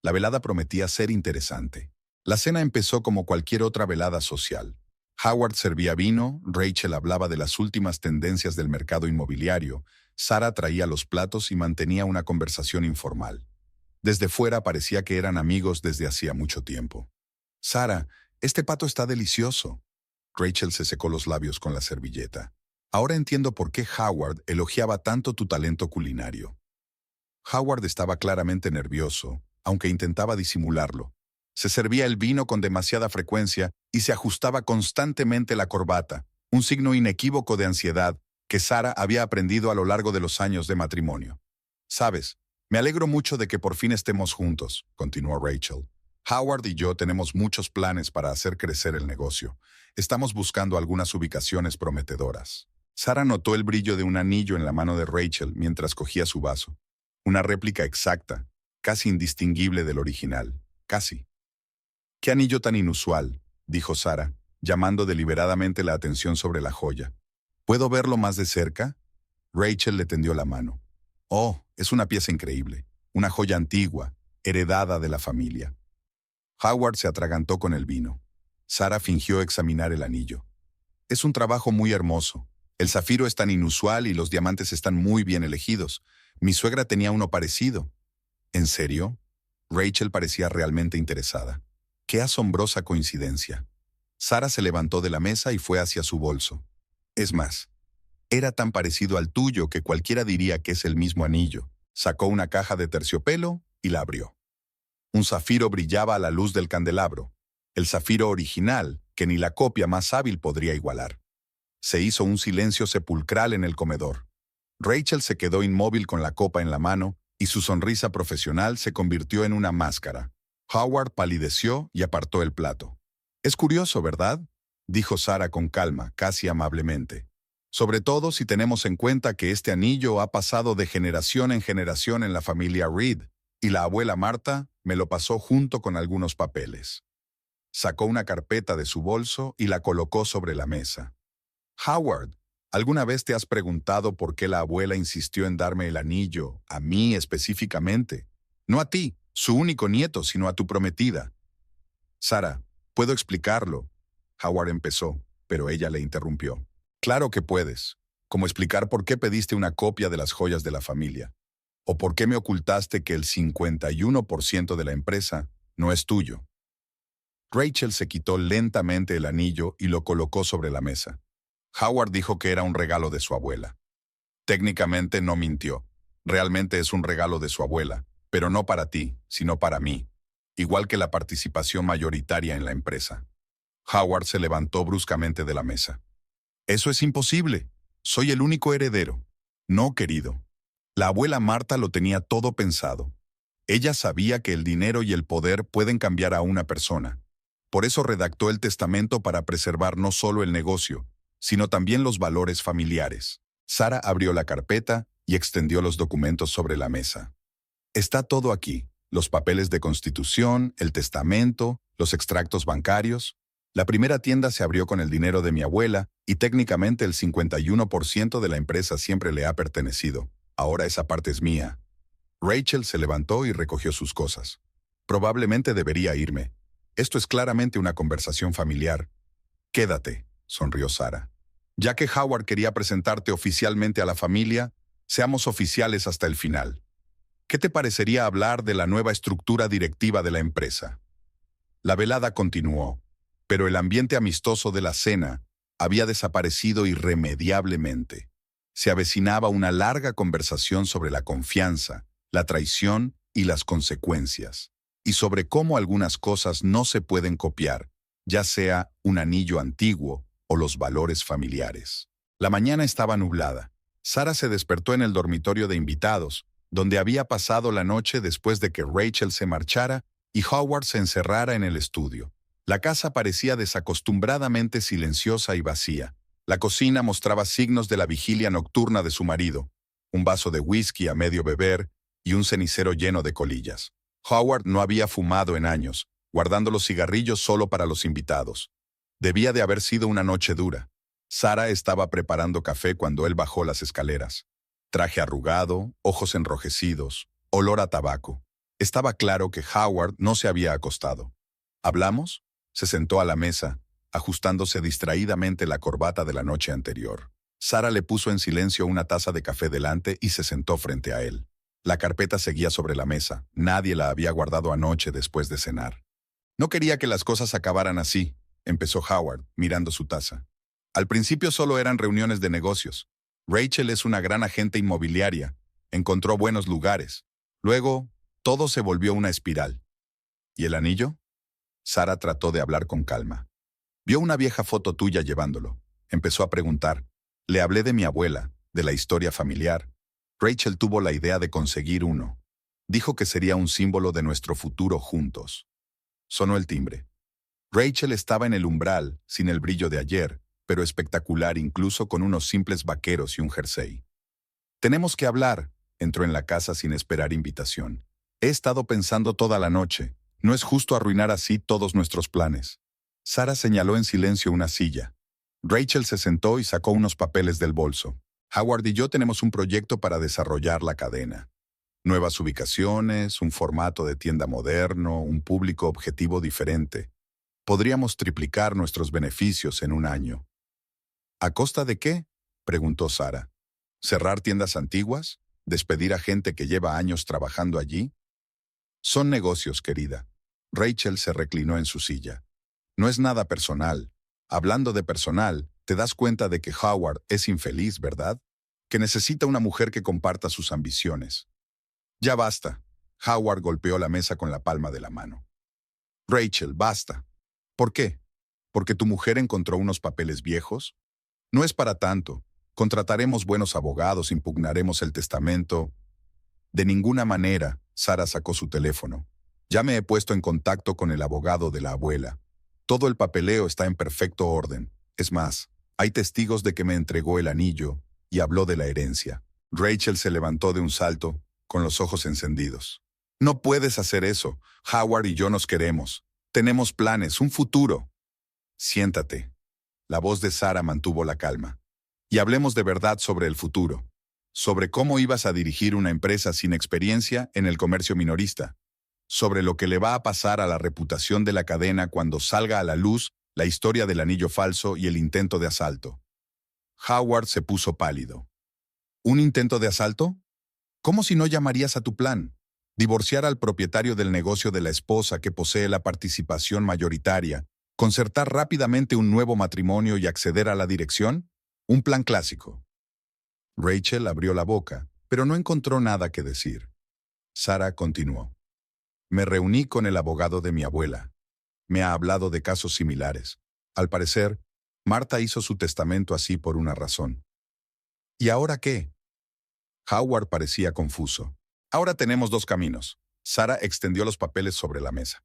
La velada prometía ser interesante. La cena empezó como cualquier otra velada social. Howard servía vino, Rachel hablaba de las últimas tendencias del mercado inmobiliario, Sara traía los platos y mantenía una conversación informal. Desde fuera parecía que eran amigos desde hacía mucho tiempo. «Sara, este pato está delicioso». Rachel se secó los labios con la servilleta. «Ahora entiendo por qué Howard elogiaba tanto tu talento culinario». Howard estaba claramente nervioso, aunque intentaba disimularlo. Se servía el vino con demasiada frecuencia y se ajustaba constantemente la corbata, un signo inequívoco de ansiedad que Sara había aprendido a lo largo de los años de matrimonio. «Sabes, me alegro mucho de que por fin estemos juntos», continuó Rachel. «Howard y yo tenemos muchos planes para hacer crecer el negocio. Estamos buscando algunas ubicaciones prometedoras». Sara notó el brillo de un anillo en la mano de Rachel mientras cogía su vaso. Una réplica exacta, casi indistinguible del original. Casi. «Qué anillo tan inusual», dijo Sara, llamando deliberadamente la atención sobre la joya. «¿Puedo verlo más de cerca?» Rachel le tendió la mano. «Oh, es una pieza increíble. Una joya antigua, heredada de la familia». Howard se atragantó con el vino. Sara fingió examinar el anillo. «Es un trabajo muy hermoso. El zafiro es tan inusual y los diamantes están muy bien elegidos. Mi suegra tenía uno parecido». «¿En serio?» Rachel parecía realmente interesada. «Qué asombrosa coincidencia». Sara se levantó de la mesa y fue hacia su bolso. Es más, era tan parecido al tuyo que cualquiera diría que es el mismo anillo. Sacó una caja de terciopelo y la abrió. Un zafiro brillaba a la luz del candelabro, el zafiro original que ni la copia más hábil podría igualar. Se hizo un silencio sepulcral en el comedor. Rachel se quedó inmóvil con la copa en la mano y su sonrisa profesional se convirtió en una máscara. Howard palideció y apartó el plato. «Es curioso, ¿verdad?», dijo Sarah con calma, casi amablemente. «Sobre todo si tenemos en cuenta que este anillo ha pasado de generación en generación en la familia Reed, y la abuela Marta me lo pasó junto con algunos papeles». Sacó una carpeta de su bolso y la colocó sobre la mesa. «Howard, ¿alguna vez te has preguntado por qué la abuela insistió en darme el anillo, a mí específicamente? No a ti, su único nieto, sino a tu prometida». «Sarah, puedo explicarlo», Howard empezó, pero ella le interrumpió. «Claro que puedes. Como explicar por qué pediste una copia de las joyas de la familia. O por qué me ocultaste que el 51% de la empresa no es tuyo». Rachel se quitó lentamente el anillo y lo colocó sobre la mesa. Howard dijo que era un regalo de su abuela. Técnicamente no mintió. Realmente es un regalo de su abuela, pero no para ti, sino para mí. Igual que la participación mayoritaria en la empresa. Howard se levantó bruscamente de la mesa. «Eso es imposible. Soy el único heredero». «No, querido. La abuela Marta lo tenía todo pensado. Ella sabía que el dinero y el poder pueden cambiar a una persona. Por eso redactó el testamento para preservar no solo el negocio, sino también los valores familiares». Sarah abrió la carpeta y extendió los documentos sobre la mesa. «Está todo aquí. Los papeles de constitución, el testamento, los extractos bancarios. La primera tienda se abrió con el dinero de mi abuela y técnicamente el 51% de la empresa siempre le ha pertenecido. Ahora esa parte es mía». Rachel se levantó y recogió sus cosas. «Probablemente debería irme. Esto es claramente una conversación familiar». «Quédate», sonrió Sarah. «Ya que Howard quería presentarte oficialmente a la familia, seamos oficiales hasta el final. ¿Qué te parecería hablar de la nueva estructura directiva de la empresa?» La velada continuó, pero el ambiente amistoso de la cena había desaparecido irremediablemente. Se avecinaba una larga conversación sobre la confianza, la traición y las consecuencias, y sobre cómo algunas cosas no se pueden copiar, ya sea un anillo antiguo o los valores familiares. La mañana estaba nublada. Sarah se despertó en el dormitorio de invitados, donde había pasado la noche después de que Rachel se marchara y Howard se encerrara en el estudio. La casa parecía desacostumbradamente silenciosa y vacía. La cocina mostraba signos de la vigilia nocturna de su marido, un vaso de whisky a medio beber y un cenicero lleno de colillas. Howard no había fumado en años, guardando los cigarrillos solo para los invitados. Debía de haber sido una noche dura. Sarah estaba preparando café cuando él bajó las escaleras. Traje arrugado, ojos enrojecidos, olor a tabaco. Estaba claro que Howard no se había acostado. «¿Hablamos?». Se sentó a la mesa, ajustándose distraídamente la corbata de la noche anterior. Sarah le puso en silencio una taza de café delante y se sentó frente a él. La carpeta seguía sobre la mesa. Nadie la había guardado anoche después de cenar. «No quería que las cosas acabaran así», empezó Howard, mirando su taza. «Al principio solo eran reuniones de negocios. Rachel es una gran agente inmobiliaria. Encontró buenos lugares. Luego, todo se volvió una espiral». «¿Y el anillo?». Sarah trató de hablar con calma. «Vio una vieja foto tuya llevándolo. Empezó a preguntar. Le hablé de mi abuela, de la historia familiar. Rachel tuvo la idea de conseguir uno. Dijo que sería un símbolo de nuestro futuro juntos». Sonó el timbre. Rachel estaba en el umbral, sin el brillo de ayer, pero espectacular incluso con unos simples vaqueros y un jersey. «Tenemos que hablar», entró en la casa sin esperar invitación. «He estado pensando toda la noche. No es justo arruinar así todos nuestros planes». Sarah señaló en silencio una silla. Rachel se sentó y sacó unos papeles del bolso. «Howard y yo tenemos un proyecto para desarrollar la cadena. Nuevas ubicaciones, un formato de tienda moderno, un público objetivo diferente. Podríamos triplicar nuestros beneficios en un año». «¿A costa de qué?», preguntó Sarah. «¿Cerrar tiendas antiguas? ¿Despedir a gente que lleva años trabajando allí?». «Son negocios, querida». Rachel se reclinó en su silla. «No es nada personal. Hablando de personal, Te das cuenta de que Howard es infeliz, ¿verdad? Que necesita una mujer que comparta sus ambiciones. Ya basta. Howard golpeó la mesa con la palma de la mano. Rachel, basta. ¿Por qué? ¿Porque tu mujer encontró unos papeles viejos? No es para tanto. Contrataremos buenos abogados, impugnaremos el testamento. De ninguna manera, Sara sacó su teléfono. Ya me he puesto en contacto con el abogado de la abuela. Todo el papeleo está en perfecto orden. Es más, hay testigos de que me entregó el anillo y habló de la herencia. Rachel se levantó de un salto, con los ojos encendidos. No puedes hacer eso. Howard y yo nos queremos. Tenemos planes, un futuro. Siéntate. La voz de Sara mantuvo la calma. Y hablemos de verdad sobre el futuro. Sobre cómo ibas a dirigir una empresa sin experiencia en el comercio minorista. Sobre lo que le va a pasar a la reputación de la cadena cuando salga a la luz la historia del anillo falso y el intento de asalto. Howard se puso pálido. ¿Un intento de asalto? ¿Cómo si no llamarías a tu plan? Divorciar al propietario del negocio de la esposa que posee la participación mayoritaria, concertar rápidamente un nuevo matrimonio y acceder a la dirección? Un plan clásico. Rachel abrió la boca, pero no encontró nada que decir. Sara continuó. Me reuní con el abogado de mi abuela. Me ha hablado de casos similares. Al parecer, Marta hizo su testamento así por una razón. ¿Y ahora qué? Howard parecía confuso. Ahora tenemos dos caminos. Sara extendió los papeles sobre la mesa.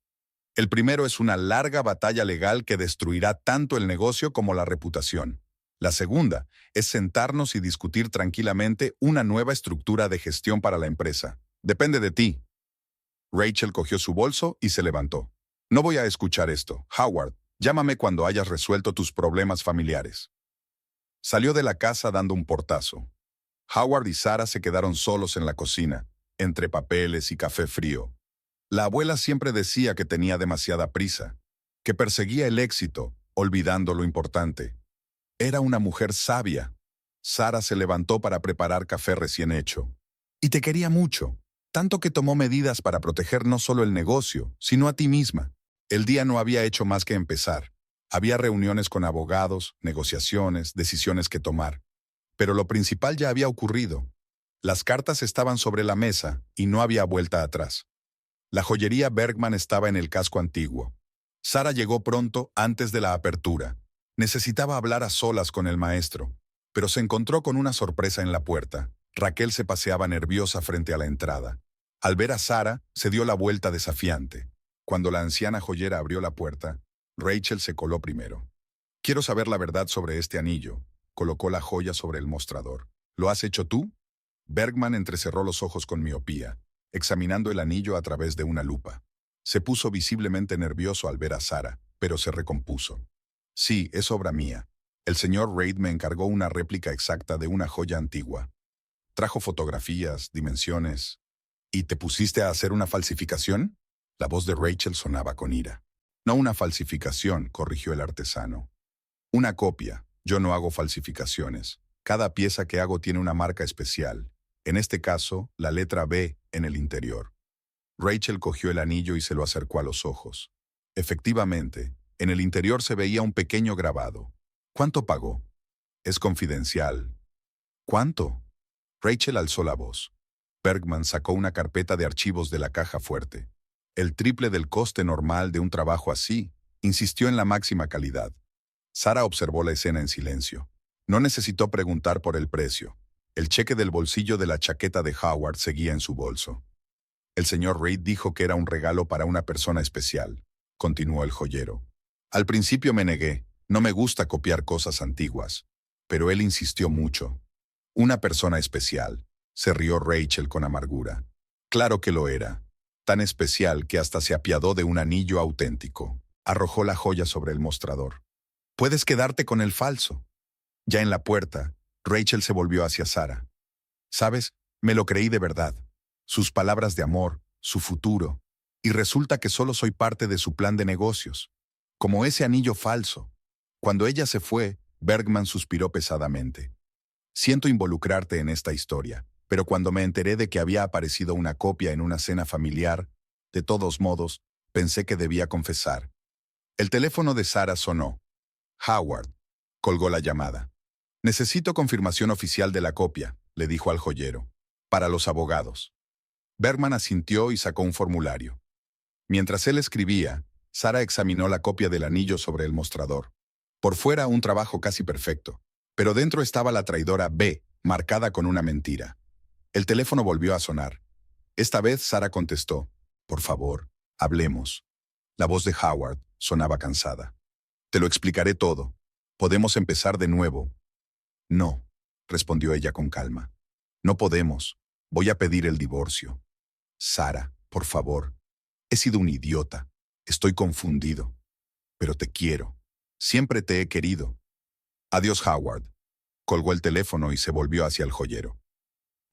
El primero es una larga batalla legal que destruirá tanto el negocio como la reputación. La segunda es sentarnos y discutir tranquilamente una nueva estructura de gestión para la empresa. Depende de ti. Rachel cogió su bolso y se levantó. No voy a escuchar esto. Howard, llámame cuando hayas resuelto tus problemas familiares. Salió de la casa dando un portazo. Howard y Sara se quedaron solos en la cocina, entre papeles y café frío. La abuela siempre decía que tenía demasiada prisa, que perseguía el éxito, olvidando lo importante. Era una mujer sabia. Sara se levantó para preparar café recién hecho. Y te quería mucho, tanto que tomó medidas para proteger no solo el negocio, sino a ti misma. El día no había hecho más que empezar. Había reuniones con abogados, negociaciones, decisiones que tomar. Pero lo principal ya había ocurrido. Las cartas estaban sobre la mesa y no había vuelta atrás. La joyería Bergman estaba en el casco antiguo. Sara llegó pronto antes de la apertura. Necesitaba hablar a solas con el maestro, pero se encontró con una sorpresa en la puerta. Raquel se paseaba nerviosa frente a la entrada. Al ver a Sara, se dio la vuelta desafiante. Cuando la anciana joyera abrió la puerta, Rachel se coló primero. Quiero saber la verdad sobre este anillo. Colocó la joya sobre el mostrador. ¿Lo has hecho tú? Bergman entrecerró los ojos con miopía, examinando el anillo a través de una lupa. Se puso visiblemente nervioso al ver a Sara, pero se recompuso. Sí, es obra mía. El señor Reid me encargó una réplica exacta de una joya antigua. Trajo fotografías, dimensiones. ¿Y te pusiste a hacer una falsificación? La voz de Rachel sonaba con ira. No una falsificación, corrigió el artesano. Una copia. Yo no hago falsificaciones. Cada pieza que hago tiene una marca especial. En este caso, la letra B en el interior. Rachel cogió el anillo y se lo acercó a los ojos. Efectivamente, en el interior se veía un pequeño grabado. ¿Cuánto pagó? Es confidencial. ¿Cuánto? Rachel alzó la voz. Bergman sacó una carpeta de archivos de la caja fuerte. El triple del coste normal de un trabajo así, insistió en la máxima calidad. Sara observó la escena en silencio. No necesitó preguntar por el precio. El cheque del bolsillo de la chaqueta de Howard seguía en su bolso. El señor Reid dijo que era un regalo para una persona especial, continuó el joyero. Al principio me negué, no me gusta copiar cosas antiguas, pero él insistió mucho. Una persona especial, se rió Rachel con amargura. Claro que lo era, tan especial que hasta se apiadó de un anillo auténtico. Arrojó la joya sobre el mostrador. Puedes quedarte con el falso. Ya en la puerta, Rachel se volvió hacia Sara. ¿Sabes? Me lo creí de verdad. Sus palabras de amor, su futuro. Y resulta que solo soy parte de su plan de negocios. Como ese anillo falso. Cuando ella se fue, Bergman suspiró pesadamente. Siento involucrarte en esta historia, pero cuando me enteré de que había aparecido una copia en una cena familiar, de todos modos, pensé que debía confesar. El teléfono de Sara sonó. Howard. Colgó la llamada. Necesito confirmación oficial de la copia, le dijo al joyero. Para los abogados. Bergman asintió y sacó un formulario. Mientras él escribía, Sara examinó la copia del anillo sobre el mostrador. Por fuera un trabajo casi perfecto, pero dentro estaba la traidora B, marcada con una mentira. El teléfono volvió a sonar. Esta vez Sara contestó, «Por favor, hablemos». La voz de Howard sonaba cansada. «Te lo explicaré todo. Podemos empezar de nuevo». «No», respondió ella con calma. «No podemos. Voy a pedir el divorcio». «Sara, por favor. He sido un idiota. Estoy confundido. Pero te quiero. Siempre te he querido». «Adiós, Howard». Colgó el teléfono y se volvió hacia el joyero.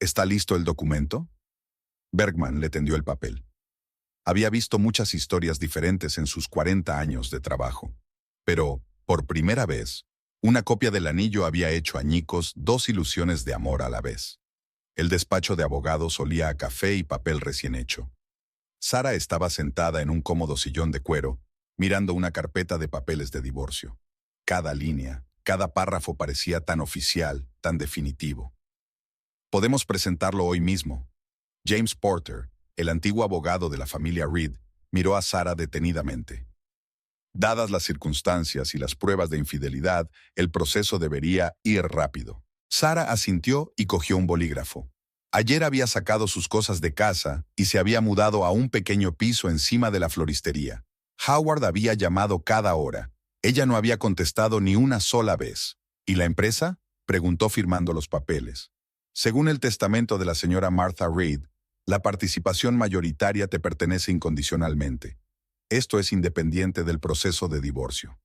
«¿Está listo el documento?» Bergman le tendió el papel. Había visto muchas historias diferentes en sus 40 años de trabajo. Pero, por primera vez, una copia del anillo había hecho añicos 2 ilusiones de amor a la vez. El despacho de abogados olía a café y papel recién hecho. Sara estaba sentada en un cómodo sillón de cuero, mirando una carpeta de papeles de divorcio. Cada línea, cada párrafo parecía tan oficial, tan definitivo. «Podemos presentarlo hoy mismo». James Porter, el antiguo abogado de la familia Reed, miró a Sara detenidamente. Dadas las circunstancias y las pruebas de infidelidad, el proceso debería ir rápido. Sara asintió y cogió un bolígrafo. Ayer había sacado sus cosas de casa y se había mudado a un pequeño piso encima de la floristería. Howard había llamado cada hora. Ella no había contestado ni una sola vez. ¿Y la empresa?, preguntó firmando los papeles. Según el testamento de la señora Martha Reed, la participación mayoritaria te pertenece incondicionalmente. Esto es independiente del proceso de divorcio.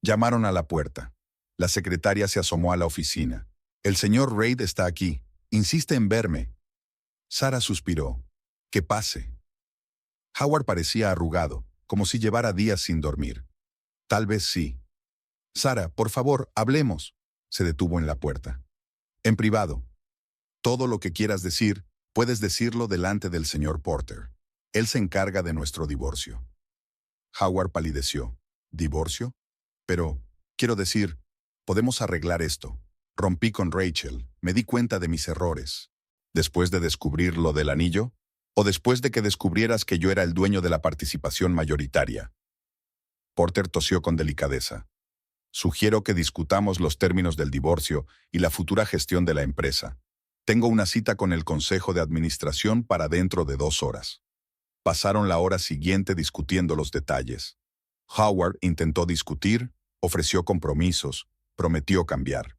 Llamaron a la puerta. La secretaria se asomó a la oficina. «El señor Reed está aquí. Insiste en verme». Sara suspiró. «Que pase». Howard parecía arrugado, como si llevara días sin dormir. «Tal vez sí». «Sara, por favor, hablemos». Se detuvo en la puerta. «En privado. Todo lo que quieras decir, puedes decirlo delante del señor Porter. Él se encarga de nuestro divorcio». Howard palideció. «¿Divorcio? Pero, quiero decir, podemos arreglar esto. Rompí con Rachel, me di cuenta de mis errores. ¿Después de descubrir lo del anillo? ¿O después de que descubrieras que yo era el dueño de la participación mayoritaria?» Porter tosió con delicadeza. «Sugiero que discutamos los términos del divorcio y la futura gestión de la empresa. Tengo una cita con el Consejo de Administración para dentro de 2 horas». Pasaron la hora siguiente discutiendo los detalles. Howard intentó discutir, ofreció compromisos, prometió cambiar.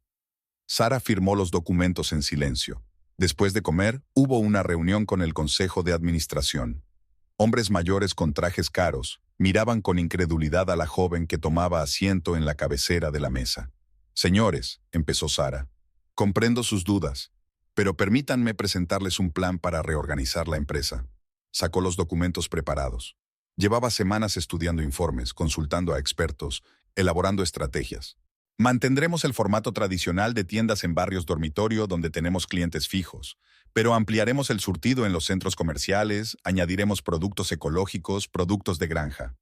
Sara firmó los documentos en silencio. Después de comer, hubo una reunión con el Consejo de Administración. Hombres mayores con trajes caros miraban con incredulidad a la joven que tomaba asiento en la cabecera de la mesa. «Señores», empezó Sara, «comprendo sus dudas, pero permítanme presentarles un plan para reorganizar la empresa». Sacó los documentos preparados. Llevaba semanas estudiando informes, consultando a expertos, elaborando estrategias. «Mantendremos el formato tradicional de tiendas en barrios dormitorio donde tenemos clientes fijos, pero ampliaremos el surtido en los centros comerciales, añadiremos productos ecológicos, productos de granja».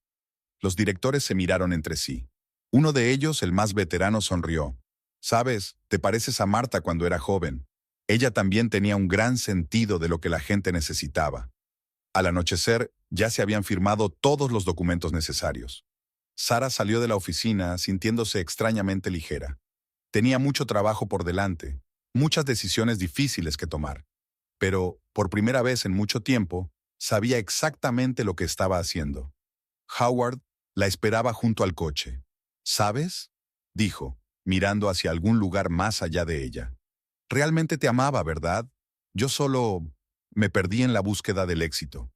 Los directores se miraron entre sí. Uno de ellos, el más veterano, sonrió. «Sabes, te pareces a Marta cuando era joven. Ella también tenía un gran sentido de lo que la gente necesitaba». Al anochecer, ya se habían firmado todos los documentos necesarios. Sara salió de la oficina sintiéndose extrañamente ligera. Tenía mucho trabajo por delante, muchas decisiones difíciles que tomar. Pero, por primera vez en mucho tiempo, sabía exactamente lo que estaba haciendo. Howard la esperaba junto al coche. «¿Sabes?», dijo, mirando hacia algún lugar más allá de ella. «Realmente te amaba, ¿verdad? Yo solo me perdí en la búsqueda del éxito».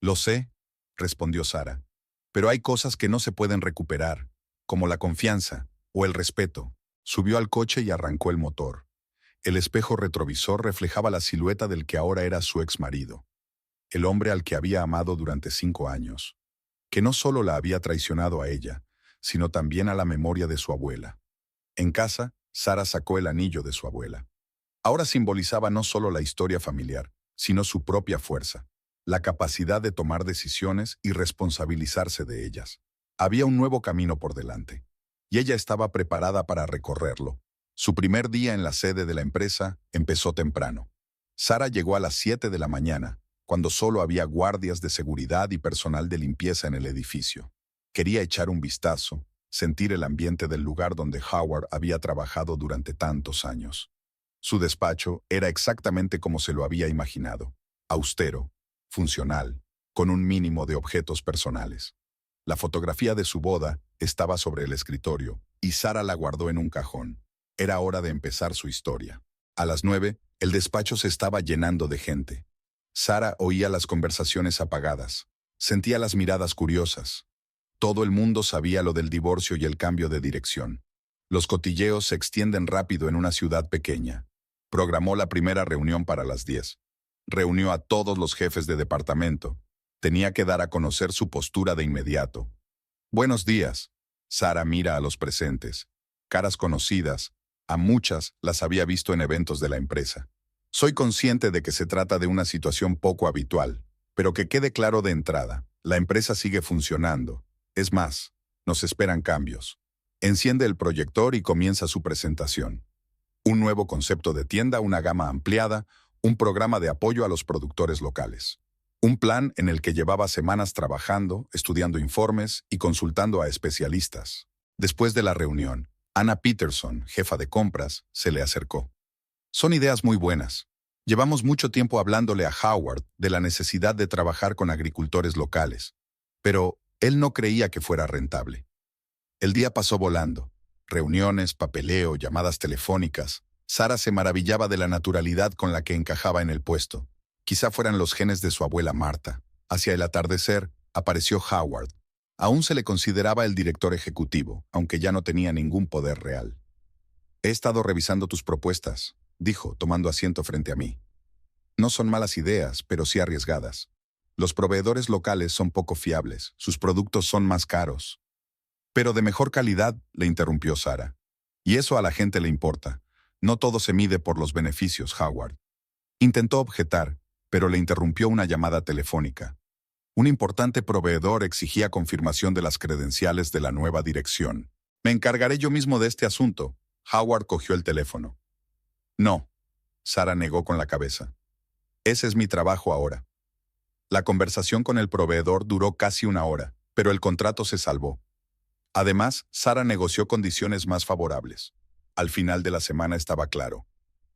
«Lo sé», respondió Sara, «pero hay cosas que no se pueden recuperar, como la confianza o el respeto». Subió al coche y arrancó el motor. El espejo retrovisor reflejaba la silueta del que ahora era su exmarido, el hombre al que había amado durante 5 años, que no solo la había traicionado a ella, sino también a la memoria de su abuela. En casa, Sara sacó el anillo de su abuela. Ahora simbolizaba no solo la historia familiar, sino su propia fuerza, la capacidad de tomar decisiones y responsabilizarse de ellas. Había un nuevo camino por delante. y ella estaba preparada para recorrerlo. Su primer día en la sede de la empresa empezó temprano. Sara llegó a las 7 de la mañana, cuando solo había guardias de seguridad y personal de limpieza en el edificio. Quería echar un vistazo, sentir el ambiente del lugar donde Howard había trabajado durante tantos años. Su despacho era exactamente como se lo había imaginado: austero, funcional, con un mínimo de objetos personales. La fotografía de su boda estaba sobre el escritorio y Sara la guardó en un cajón. Era hora de empezar su historia. A las 9, el despacho se estaba llenando de gente. Sara oía las conversaciones apagadas, sentía las miradas curiosas. Todo el mundo sabía lo del divorcio y el cambio de dirección. Los cotilleos se extienden rápido en una ciudad pequeña. Programó la primera reunión para las 10. Reunió a todos los jefes de departamento. Tenía que dar a conocer su postura de inmediato. Buenos días. Sara mira a los presentes. Caras conocidas. A muchas las había visto en eventos de la empresa. Soy consciente de que se trata de una situación poco habitual, pero que quede claro de entrada, la empresa sigue funcionando. Es más, nos esperan cambios. Enciende el proyector y comienza su presentación. Un nuevo concepto de tienda, una gama ampliada, un programa de apoyo a los productores locales. Un plan en el que llevaba semanas trabajando, estudiando informes y consultando a especialistas. Después de la reunión, Anna Peterson, jefa de compras, se le acercó. Son ideas muy buenas. Llevamos mucho tiempo hablándole a Howard de la necesidad de trabajar con agricultores locales, pero él no creía que fuera rentable. El día pasó volando. Reuniones, papeleo, llamadas telefónicas. Sara se maravillaba de la naturalidad con la que encajaba en el puesto. Quizá fueran los genes de su abuela Marta. Hacia el atardecer, apareció Howard. Aún se le consideraba el director ejecutivo, aunque ya no tenía ningún poder real. He estado revisando tus propuestas, dijo, tomando asiento frente a mí. No son malas ideas, pero sí arriesgadas. Los proveedores locales son poco fiables, sus productos son más caros. Pero de mejor calidad, le interrumpió Sara. Y eso a la gente le importa. No todo se mide por los beneficios, Howard. Intentó objetar, pero le interrumpió una llamada telefónica. Un importante proveedor exigía confirmación de las credenciales de la nueva dirección. Me encargaré yo mismo de este asunto. Howard cogió el teléfono. No, Sara negó con la cabeza. Ese es mi trabajo ahora. La conversación con el proveedor duró casi una hora, pero el contrato se salvó. Además, Sara negoció condiciones más favorables. Al final de la semana estaba claro.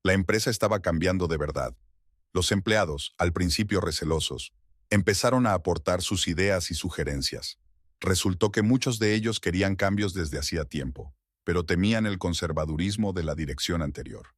La empresa estaba cambiando de verdad. Los empleados, al principio recelosos, empezaron a aportar sus ideas y sugerencias. Resultó que muchos de ellos querían cambios desde hacía tiempo, pero temían el conservadurismo de la dirección anterior.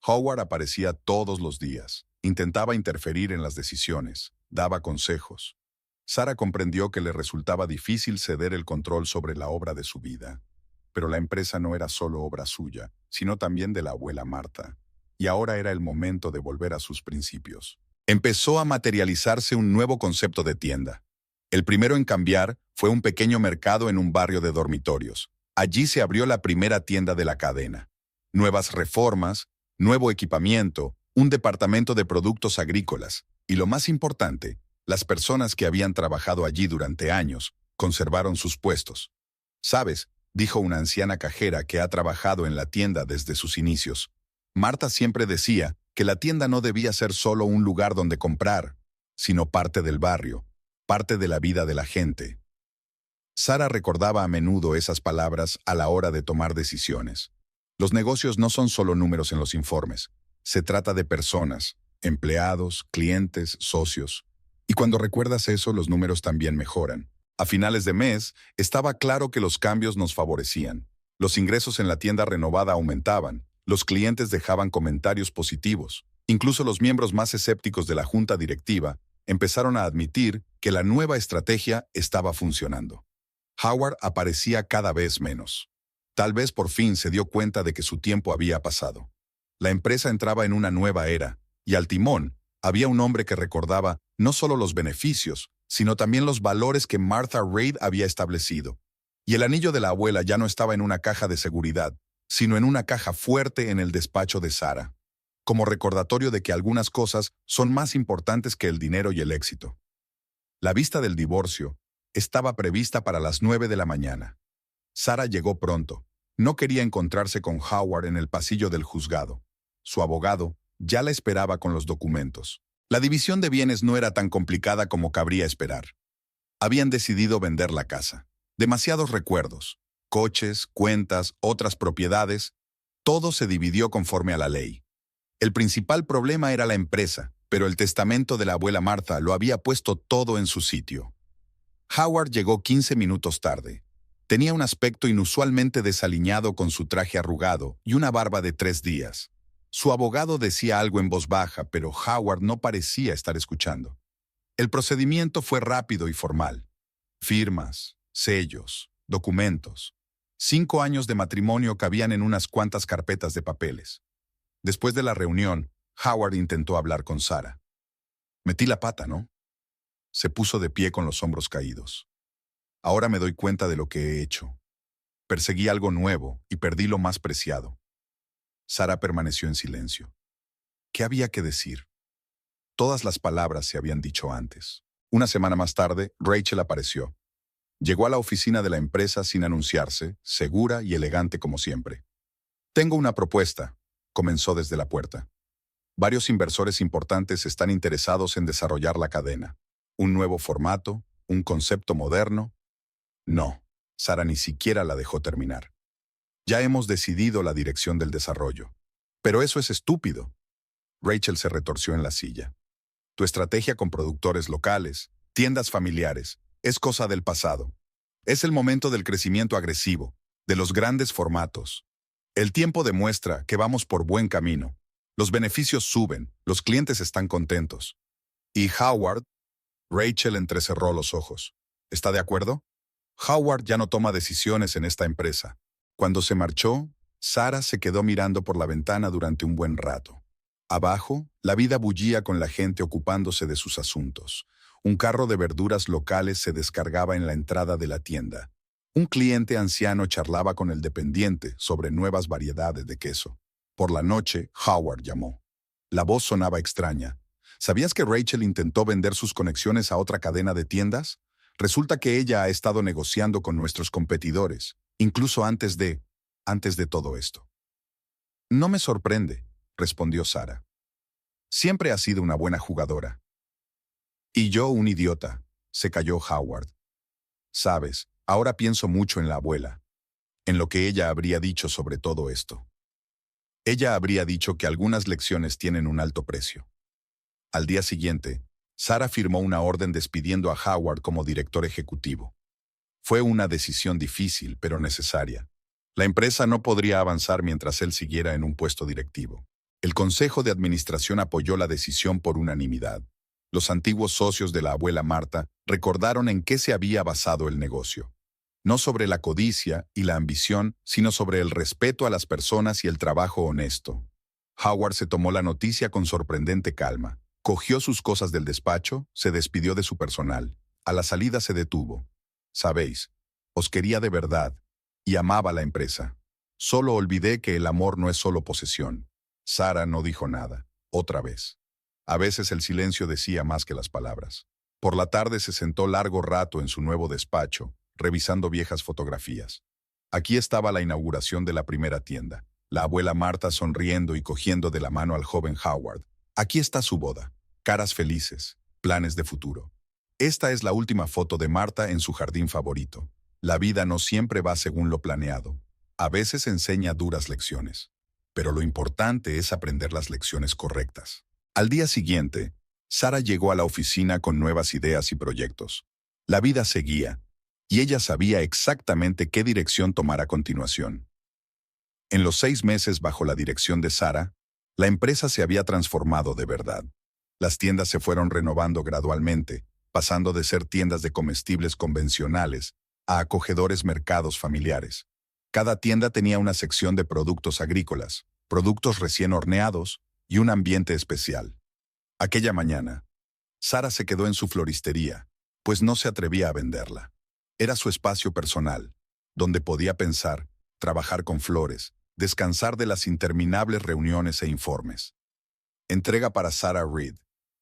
Howard aparecía todos los días, intentaba interferir en las decisiones, daba consejos. Sara comprendió que le resultaba difícil ceder el control sobre la obra de su vida. Pero la empresa no era solo obra suya, sino también de la abuela Marta. Y ahora era el momento de volver a sus principios. Empezó a materializarse un nuevo concepto de tienda. El primero en cambiar fue un pequeño mercado en un barrio de dormitorios. Allí se abrió la primera tienda de la cadena. Nuevas reformas, nuevo equipamiento, un departamento de productos agrícolas y, lo más importante, las personas que habían trabajado allí durante años conservaron sus puestos. «¿Sabes?», dijo una anciana cajera que ha trabajado en la tienda desde sus inicios. Marta siempre decía que la tienda no debía ser solo un lugar donde comprar, sino parte del barrio, parte de la vida de la gente. Sara recordaba a menudo esas palabras a la hora de tomar decisiones. Los negocios no son solo números en los informes. Se trata de personas, empleados, clientes, socios. Y cuando recuerdas eso, los números también mejoran. A finales de mes, estaba claro que los cambios nos favorecían. Los ingresos en la tienda renovada aumentaban. Los clientes dejaban comentarios positivos. Incluso los miembros más escépticos de la junta directiva empezaron a admitir que la nueva estrategia estaba funcionando. Howard aparecía cada vez menos. Tal vez por fin se dio cuenta de que su tiempo había pasado. La empresa entraba en una nueva era, y al timón había un hombre que recordaba no solo los beneficios, sino también los valores que Martha Reid había establecido. Y el anillo de la abuela ya no estaba en una caja de seguridad, sino en una caja fuerte en el despacho de Sara, como recordatorio de que algunas cosas son más importantes que el dinero y el éxito. La vista del divorcio estaba prevista para las 9 de la mañana. Sara llegó pronto. No quería encontrarse con Howard en el pasillo del juzgado. Su abogado ya la esperaba con los documentos. La división de bienes no era tan complicada como cabría esperar. Habían decidido vender la casa. Demasiados recuerdos, coches, cuentas, otras propiedades. Todo se dividió conforme a la ley. El principal problema era la empresa, pero el testamento de la abuela Martha lo había puesto todo en su sitio. Howard llegó 15 minutos tarde. Tenía un aspecto inusualmente desaliñado con su traje arrugado y una barba de 3 días. Su abogado decía algo en voz baja, pero Howard no parecía estar escuchando. El procedimiento fue rápido y formal. Firmas, sellos, documentos. 5 años de matrimonio cabían en unas cuantas carpetas de papeles. Después de la reunión, Howard intentó hablar con Sara. Metí la pata, ¿no? Se puso de pie con los hombros caídos. Ahora me doy cuenta de lo que he hecho. Perseguí algo nuevo y perdí lo más preciado. Sara permaneció en silencio. ¿Qué había que decir? Todas las palabras se habían dicho antes. Una semana más tarde, Rachel apareció. Llegó a la oficina de la empresa sin anunciarse, segura y elegante como siempre. Tengo una propuesta, comenzó desde la puerta. Varios inversores importantes están interesados en desarrollar la cadena. Un nuevo formato, un concepto moderno. No, Sara ni siquiera la dejó terminar. Ya hemos decidido la dirección del desarrollo. Pero eso es estúpido. Rachel se retorció en la silla. Tu estrategia con productores locales, tiendas familiares, es cosa del pasado. Es el momento del crecimiento agresivo, de los grandes formatos. El tiempo demuestra que vamos por buen camino. Los beneficios suben, los clientes están contentos. ¿Y Howard? Rachel entrecerró los ojos. ¿Está de acuerdo? Howard ya no toma decisiones en esta empresa. Cuando se marchó, Sara se quedó mirando por la ventana durante un buen rato. Abajo, la vida bullía con la gente ocupándose de sus asuntos. Un carro de verduras locales se descargaba en la entrada de la tienda. Un cliente anciano charlaba con el dependiente sobre nuevas variedades de queso. Por la noche, Howard llamó. La voz sonaba extraña. ¿Sabías que Rachel intentó vender sus conexiones a otra cadena de tiendas? Resulta que ella ha estado negociando con nuestros competidores, incluso antes de todo esto. No me sorprende, respondió Sara. Siempre ha sido una buena jugadora. Y yo un idiota, se calló Howard. Sabes, ahora pienso mucho en la abuela, en lo que ella habría dicho sobre todo esto. Ella habría dicho que algunas lecciones tienen un alto precio. Al día siguiente, Sara firmó una orden despidiendo a Howard como director ejecutivo. Fue una decisión difícil, pero necesaria. La empresa no podría avanzar mientras él siguiera en un puesto directivo. El Consejo de Administración apoyó la decisión por unanimidad. Los antiguos socios de la abuela Martha recordaron en qué se había basado el negocio. No sobre la codicia y la ambición, sino sobre el respeto a las personas y el trabajo honesto. Howard se tomó la noticia con sorprendente calma. Cogió sus cosas del despacho, se despidió de su personal. A la salida se detuvo. Sabéis, os quería de verdad y amaba la empresa. Solo olvidé que el amor no es solo posesión. Sara no dijo nada, otra vez. A veces el silencio decía más que las palabras. Por la tarde se sentó largo rato en su nuevo despacho, revisando viejas fotografías. Aquí estaba la inauguración de la primera tienda, la abuela Martha sonriendo y cogiendo de la mano al joven Howard. Aquí está su boda, caras felices, planes de futuro. Esta es la última foto de Martha en su jardín favorito. La vida no siempre va según lo planeado. A veces enseña duras lecciones. Pero lo importante es aprender las lecciones correctas. Al día siguiente, Sara llegó a la oficina con nuevas ideas y proyectos. La vida seguía, y ella sabía exactamente qué dirección tomar a continuación. En los 6 meses bajo la dirección de Sara, la empresa se había transformado de verdad. Las tiendas se fueron renovando gradualmente, pasando de ser tiendas de comestibles convencionales a acogedores mercados familiares. Cada tienda tenía una sección de productos agrícolas, productos recién horneados y un ambiente especial. Aquella mañana, Sara se quedó en su floristería, pues no se atrevía a venderla. Era su espacio personal, donde podía pensar, trabajar con flores, descansar de las interminables reuniones e informes. Entrega para Sarah Reed.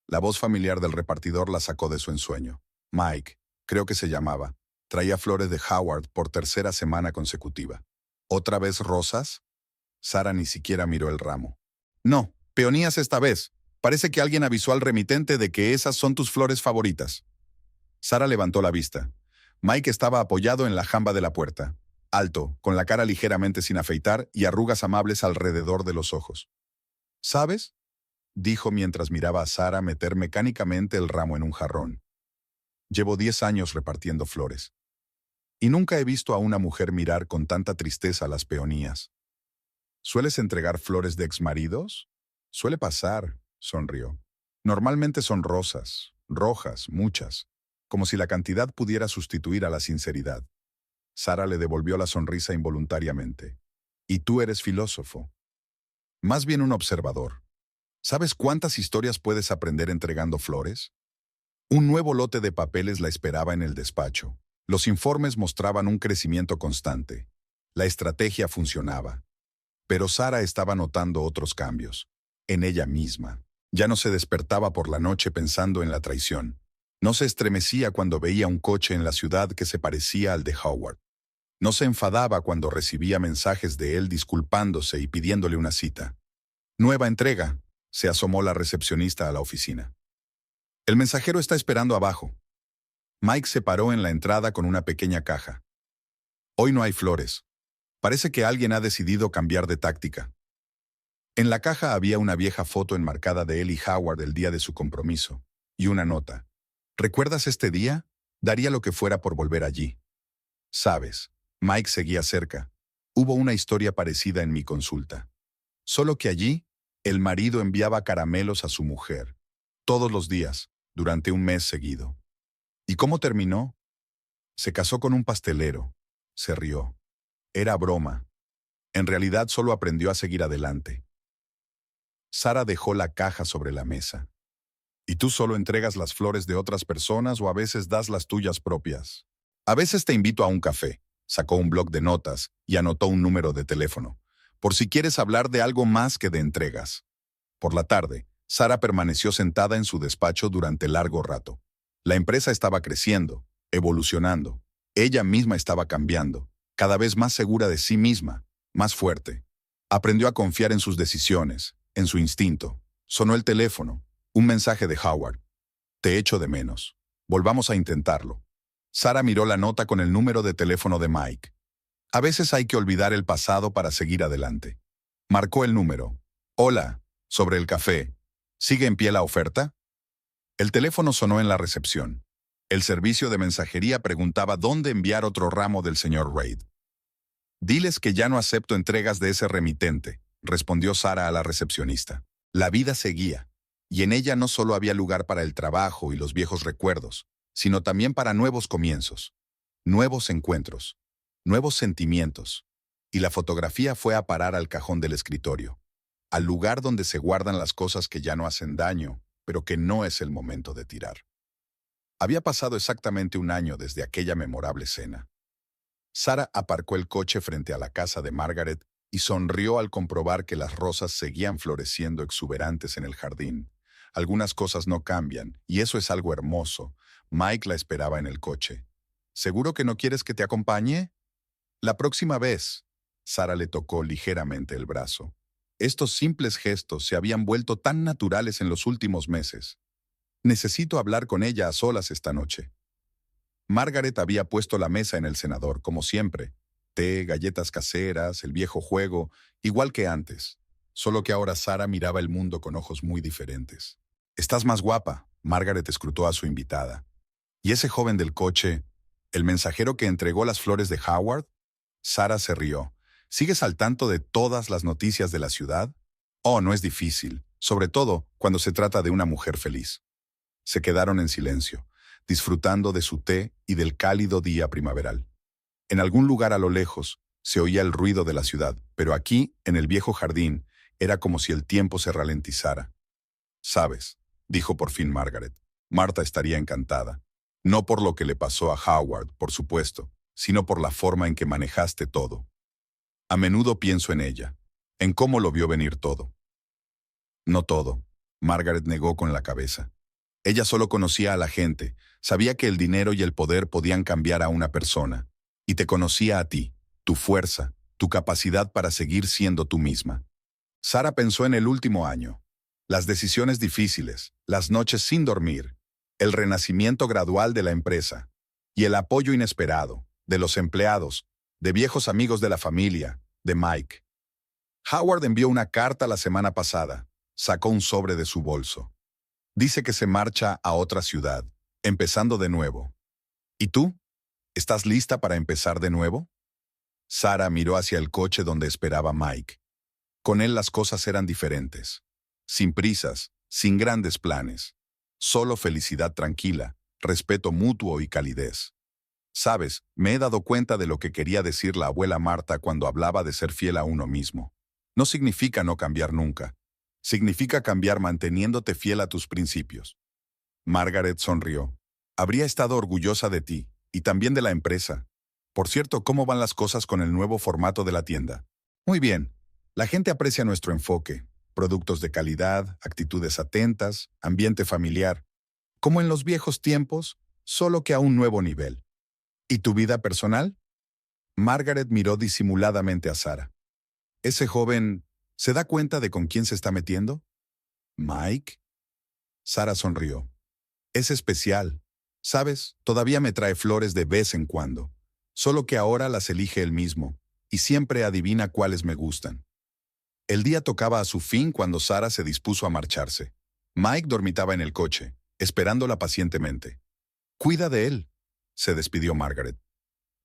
La voz familiar del repartidor la sacó de su ensueño. Mike, creo que se llamaba, Traía flores de Howard por tercera semana consecutiva. ¿Otra vez rosas? Sara ni siquiera miró el ramo. No, peonías esta vez. Parece que alguien avisó al remitente de que esas son tus flores favoritas. Sara levantó la vista. Mike estaba apoyado en la jamba de la puerta, alto, con la cara ligeramente sin afeitar y arrugas amables alrededor de los ojos. ¿Sabes?, dijo mientras miraba a Sara meter mecánicamente el ramo en un jarrón. Llevo 10 años repartiendo flores. Y nunca he visto a una mujer mirar con tanta tristeza las peonías. ¿Sueles entregar flores de exmaridos? Suele pasar, sonrió. Normalmente son rosas, rojas, muchas, como si la cantidad pudiera sustituir a la sinceridad. Sara le devolvió la sonrisa involuntariamente. Y tú eres filósofo. Más bien un observador. ¿Sabes cuántas historias puedes aprender entregando flores? Un nuevo lote de papeles la esperaba en el despacho. Los informes mostraban un crecimiento constante. La estrategia funcionaba. Pero Sara estaba notando otros cambios. En ella misma. Ya no se despertaba por la noche pensando en la traición. No se estremecía cuando veía un coche en la ciudad que se parecía al de Howard. No se enfadaba cuando recibía mensajes de él disculpándose y pidiéndole una cita. Nueva entrega, se asomó la recepcionista a la oficina. El mensajero está esperando abajo. Mike se paró en la entrada con una pequeña caja. Hoy no hay flores. Parece que alguien ha decidido cambiar de táctica. En la caja había una vieja foto enmarcada de él y Howard el día de su compromiso, y una nota. ¿Recuerdas este día? Daría lo que fuera por volver allí. Sabes, Mike seguía cerca. Hubo una historia parecida en mi consulta. Solo que allí, el marido enviaba caramelos a su mujer, todos los días, durante un mes seguido. ¿Y cómo terminó? Se casó con un pastelero. Se rió. Era broma. En realidad solo aprendió a seguir adelante. Sara dejó la caja sobre la mesa. ¿Y tú solo entregas las flores de otras personas o a veces das las tuyas propias? A veces te invito a un café. Sacó un bloc de notas y anotó un número de teléfono, por si quieres hablar de algo más que de entregas. Por la tarde, Sara permaneció sentada en su despacho durante largo rato. La empresa estaba creciendo, evolucionando. Ella misma estaba cambiando, cada vez más segura de sí misma, más fuerte. Aprendió a confiar en sus decisiones, en su instinto. Sonó el teléfono, un mensaje de Howard. Te echo de menos. Volvamos a intentarlo. Sara miró la nota con el número de teléfono de Mike. A veces hay que olvidar el pasado para seguir adelante. Marcó el número. Hola, sobre el café. ¿Sigue en pie la oferta? El teléfono sonó en la recepción. El servicio de mensajería preguntaba dónde enviar otro ramo del señor Reid. Diles que ya no acepto entregas de ese remitente, respondió Sara a la recepcionista. La vida seguía, y en ella no solo había lugar para el trabajo y los viejos recuerdos, sino también para nuevos comienzos, nuevos encuentros, nuevos sentimientos. Y la fotografía fue a parar al cajón del escritorio, al lugar donde se guardan las cosas que ya no hacen daño, pero que no es el momento de tirar. Había pasado exactamente un año desde aquella memorable cena. Sara aparcó el coche frente a la casa de Margaret y sonrió al comprobar que las rosas seguían floreciendo exuberantes en el jardín. Algunas cosas no cambian, y eso es algo hermoso. Mike la esperaba en el coche. ¿Seguro que no quieres que te acompañe? La próxima vez. Sara le tocó ligeramente el brazo. Estos simples gestos se habían vuelto tan naturales en los últimos meses. Necesito hablar con ella a solas esta noche. Margaret había puesto la mesa en el cenador, como siempre. Té, galletas caseras, el viejo juego, igual que antes. Solo que ahora Sara miraba el mundo con ojos muy diferentes. «Estás más guapa», Margaret escrutó a su invitada. «¿Y ese joven del coche, el mensajero que entregó las flores de Howard?» Sara se rió. «¿Sigues al tanto de todas las noticias de la ciudad?» «Oh, no es difícil, sobre todo cuando se trata de una mujer feliz». Se quedaron en silencio, disfrutando de su té y del cálido día primaveral. En algún lugar a lo lejos se oía el ruido de la ciudad, pero aquí, en el viejo jardín, era como si el tiempo se ralentizara. «¿Sabes?», dijo por fin Margaret. «Marta estaría encantada. No por lo que le pasó a Howard, por supuesto, sino por la forma en que manejaste todo. A menudo pienso en ella, en cómo lo vio venir todo». «No todo», Margaret negó con la cabeza. Ella solo conocía a la gente, sabía que el dinero y el poder podían cambiar a una persona. Y te conocía a ti, tu fuerza, tu capacidad para seguir siendo tú misma. Sara pensó en el último año. Las decisiones difíciles, las noches sin dormir, el renacimiento gradual de la empresa y el apoyo inesperado de los empleados, de viejos amigos de la familia, de Mike. Howard envió una carta la semana pasada. Sacó un sobre de su bolso. Dice que se marcha a otra ciudad, empezando de nuevo. ¿Y tú? ¿Estás lista para empezar de nuevo? Sara miró hacia el coche donde esperaba Mike. Con él las cosas eran diferentes. Sin prisas, sin grandes planes. Solo felicidad tranquila, respeto mutuo y calidez. Sabes, me he dado cuenta de lo que quería decir la abuela Marta cuando hablaba de ser fiel a uno mismo. No significa no cambiar nunca. Significa cambiar manteniéndote fiel a tus principios. Margaret sonrió. Habría estado orgullosa de ti, y también de la empresa. Por cierto, ¿cómo van las cosas con el nuevo formato de la tienda? Muy bien. La gente aprecia nuestro enfoque. Productos de calidad, actitudes atentas, ambiente familiar. Como en los viejos tiempos, solo que a un nuevo nivel. ¿Y tu vida personal? Margaret miró disimuladamente a Sara. Ese joven, ¿se da cuenta de con quién se está metiendo? ¿Mike? Sara sonrió. Es especial. ¿Sabes? Todavía me trae flores de vez en cuando. Solo que ahora las elige él mismo, y siempre adivina cuáles me gustan. El día tocaba a su fin cuando Sara se dispuso a marcharse. Mike dormitaba en el coche, esperándola pacientemente. Cuida de él, se despidió Margaret.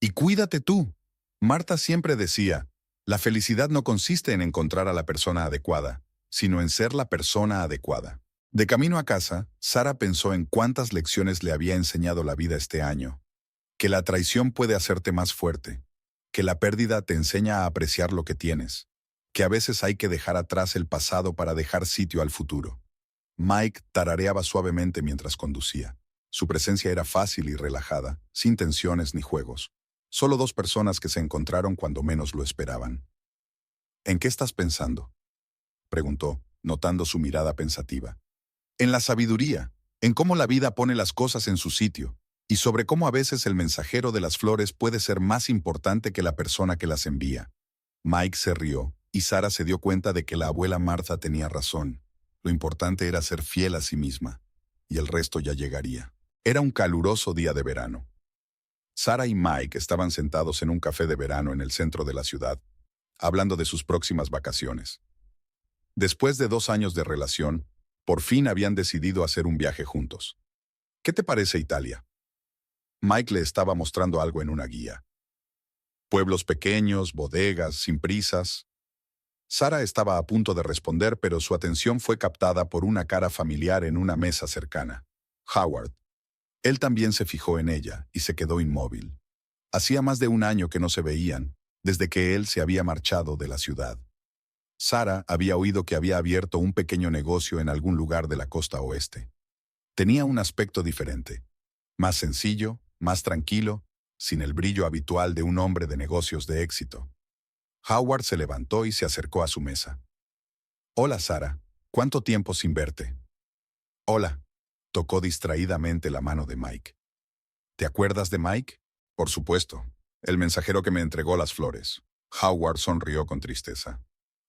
Y cuídate tú. Marta siempre decía, la felicidad no consiste en encontrar a la persona adecuada, sino en ser la persona adecuada. De camino a casa, Sara pensó en cuántas lecciones le había enseñado la vida este año. Que la traición puede hacerte más fuerte, que la pérdida te enseña a apreciar lo que tienes, que a veces hay que dejar atrás el pasado para dejar sitio al futuro. Mike tarareaba suavemente mientras conducía. Su presencia era fácil y relajada, sin tensiones ni juegos. Solo dos personas que se encontraron cuando menos lo esperaban. ¿En qué estás pensando?, preguntó, notando su mirada pensativa. En la sabiduría, en cómo la vida pone las cosas en su sitio, y sobre cómo a veces el mensajero de las flores puede ser más importante que la persona que las envía. Mike se rió, y Sara se dio cuenta de que la abuela Martha tenía razón. Lo importante era ser fiel a sí misma, y el resto ya llegaría. Era un caluroso día de verano. Sara y Mike estaban sentados en un café de verano en el centro de la ciudad, hablando de sus próximas vacaciones. Después de 2 años de relación, por fin habían decidido hacer un viaje juntos. ¿Qué te parece Italia? Mike le estaba mostrando algo en una guía. Pueblos pequeños, bodegas, sin prisas. Sara estaba a punto de responder, pero su atención fue captada por una cara familiar en una mesa cercana. Howard. Él también se fijó en ella y se quedó inmóvil. Hacía más de 1 año que no se veían, desde que él se había marchado de la ciudad. Sara había oído que había abierto un pequeño negocio en algún lugar de la costa oeste. Tenía un aspecto diferente. Más sencillo, más tranquilo, sin el brillo habitual de un hombre de negocios de éxito. Howard se levantó y se acercó a su mesa. Hola Sara, ¿cuánto tiempo sin verte? Hola, tocó distraídamente la mano de Mike. ¿Te acuerdas de Mike? Por supuesto, el mensajero que me entregó las flores. Howard sonrió con tristeza.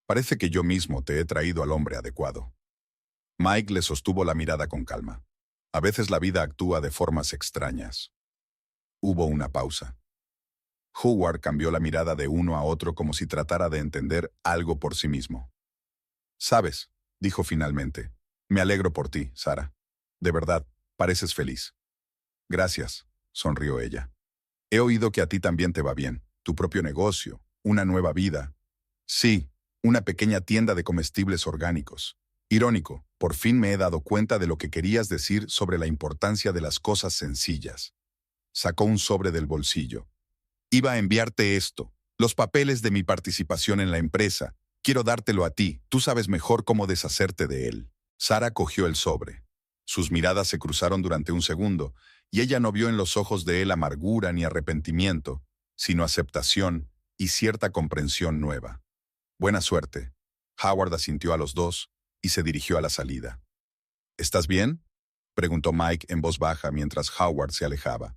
Parece que yo mismo te he traído al hombre adecuado. Mike le sostuvo la mirada con calma. A veces la vida actúa de formas extrañas. Hubo una pausa. Howard cambió la mirada de uno a otro como si tratara de entender algo por sí mismo. «Sabes», dijo finalmente, «me alegro por ti, Sara. De verdad, pareces feliz». «Gracias», sonrió ella. «He oído que a ti también te va bien, tu propio negocio, una nueva vida». «Sí, una pequeña tienda de comestibles orgánicos». Irónico, por fin me he dado cuenta de lo que querías decir sobre la importancia de las cosas sencillas. Sacó un sobre del bolsillo. Iba a enviarte esto, los papeles de mi participación en la empresa. Quiero dártelo a ti, tú sabes mejor cómo deshacerte de él. Sara cogió el sobre. Sus miradas se cruzaron durante un segundo, y ella no vio en los ojos de él amargura ni arrepentimiento, sino aceptación y cierta comprensión nueva. Buena suerte. Howard asintió a los dos y se dirigió a la salida. ¿Estás bien?, preguntó Mike en voz baja mientras Howard se alejaba.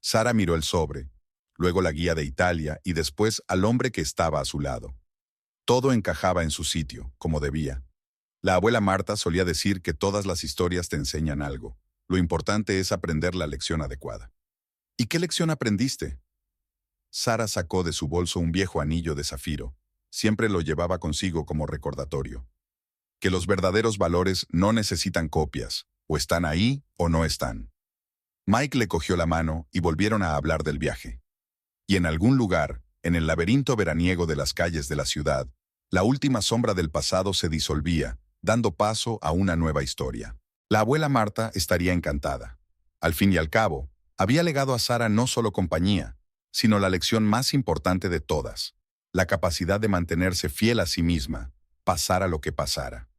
Sara miró el sobre, luego la guía de Italia y después al hombre que estaba a su lado. Todo encajaba en su sitio, como debía. La abuela Marta solía decir que todas las historias te enseñan algo. Lo importante es aprender la lección adecuada. ¿Y qué lección aprendiste? Sara sacó de su bolso un viejo anillo de zafiro. Siempre lo llevaba consigo como recordatorio. Que los verdaderos valores no necesitan copias, o están ahí o no están. Mike le cogió la mano y volvieron a hablar del viaje. Y en algún lugar, en el laberinto veraniego de las calles de la ciudad, la última sombra del pasado se disolvía, dando paso a una nueva historia. La abuela Marta estaría encantada. Al fin y al cabo, había legado a Sara no solo compañía, sino la lección más importante de todas, la capacidad de mantenerse fiel a sí misma, pasara lo que pasara.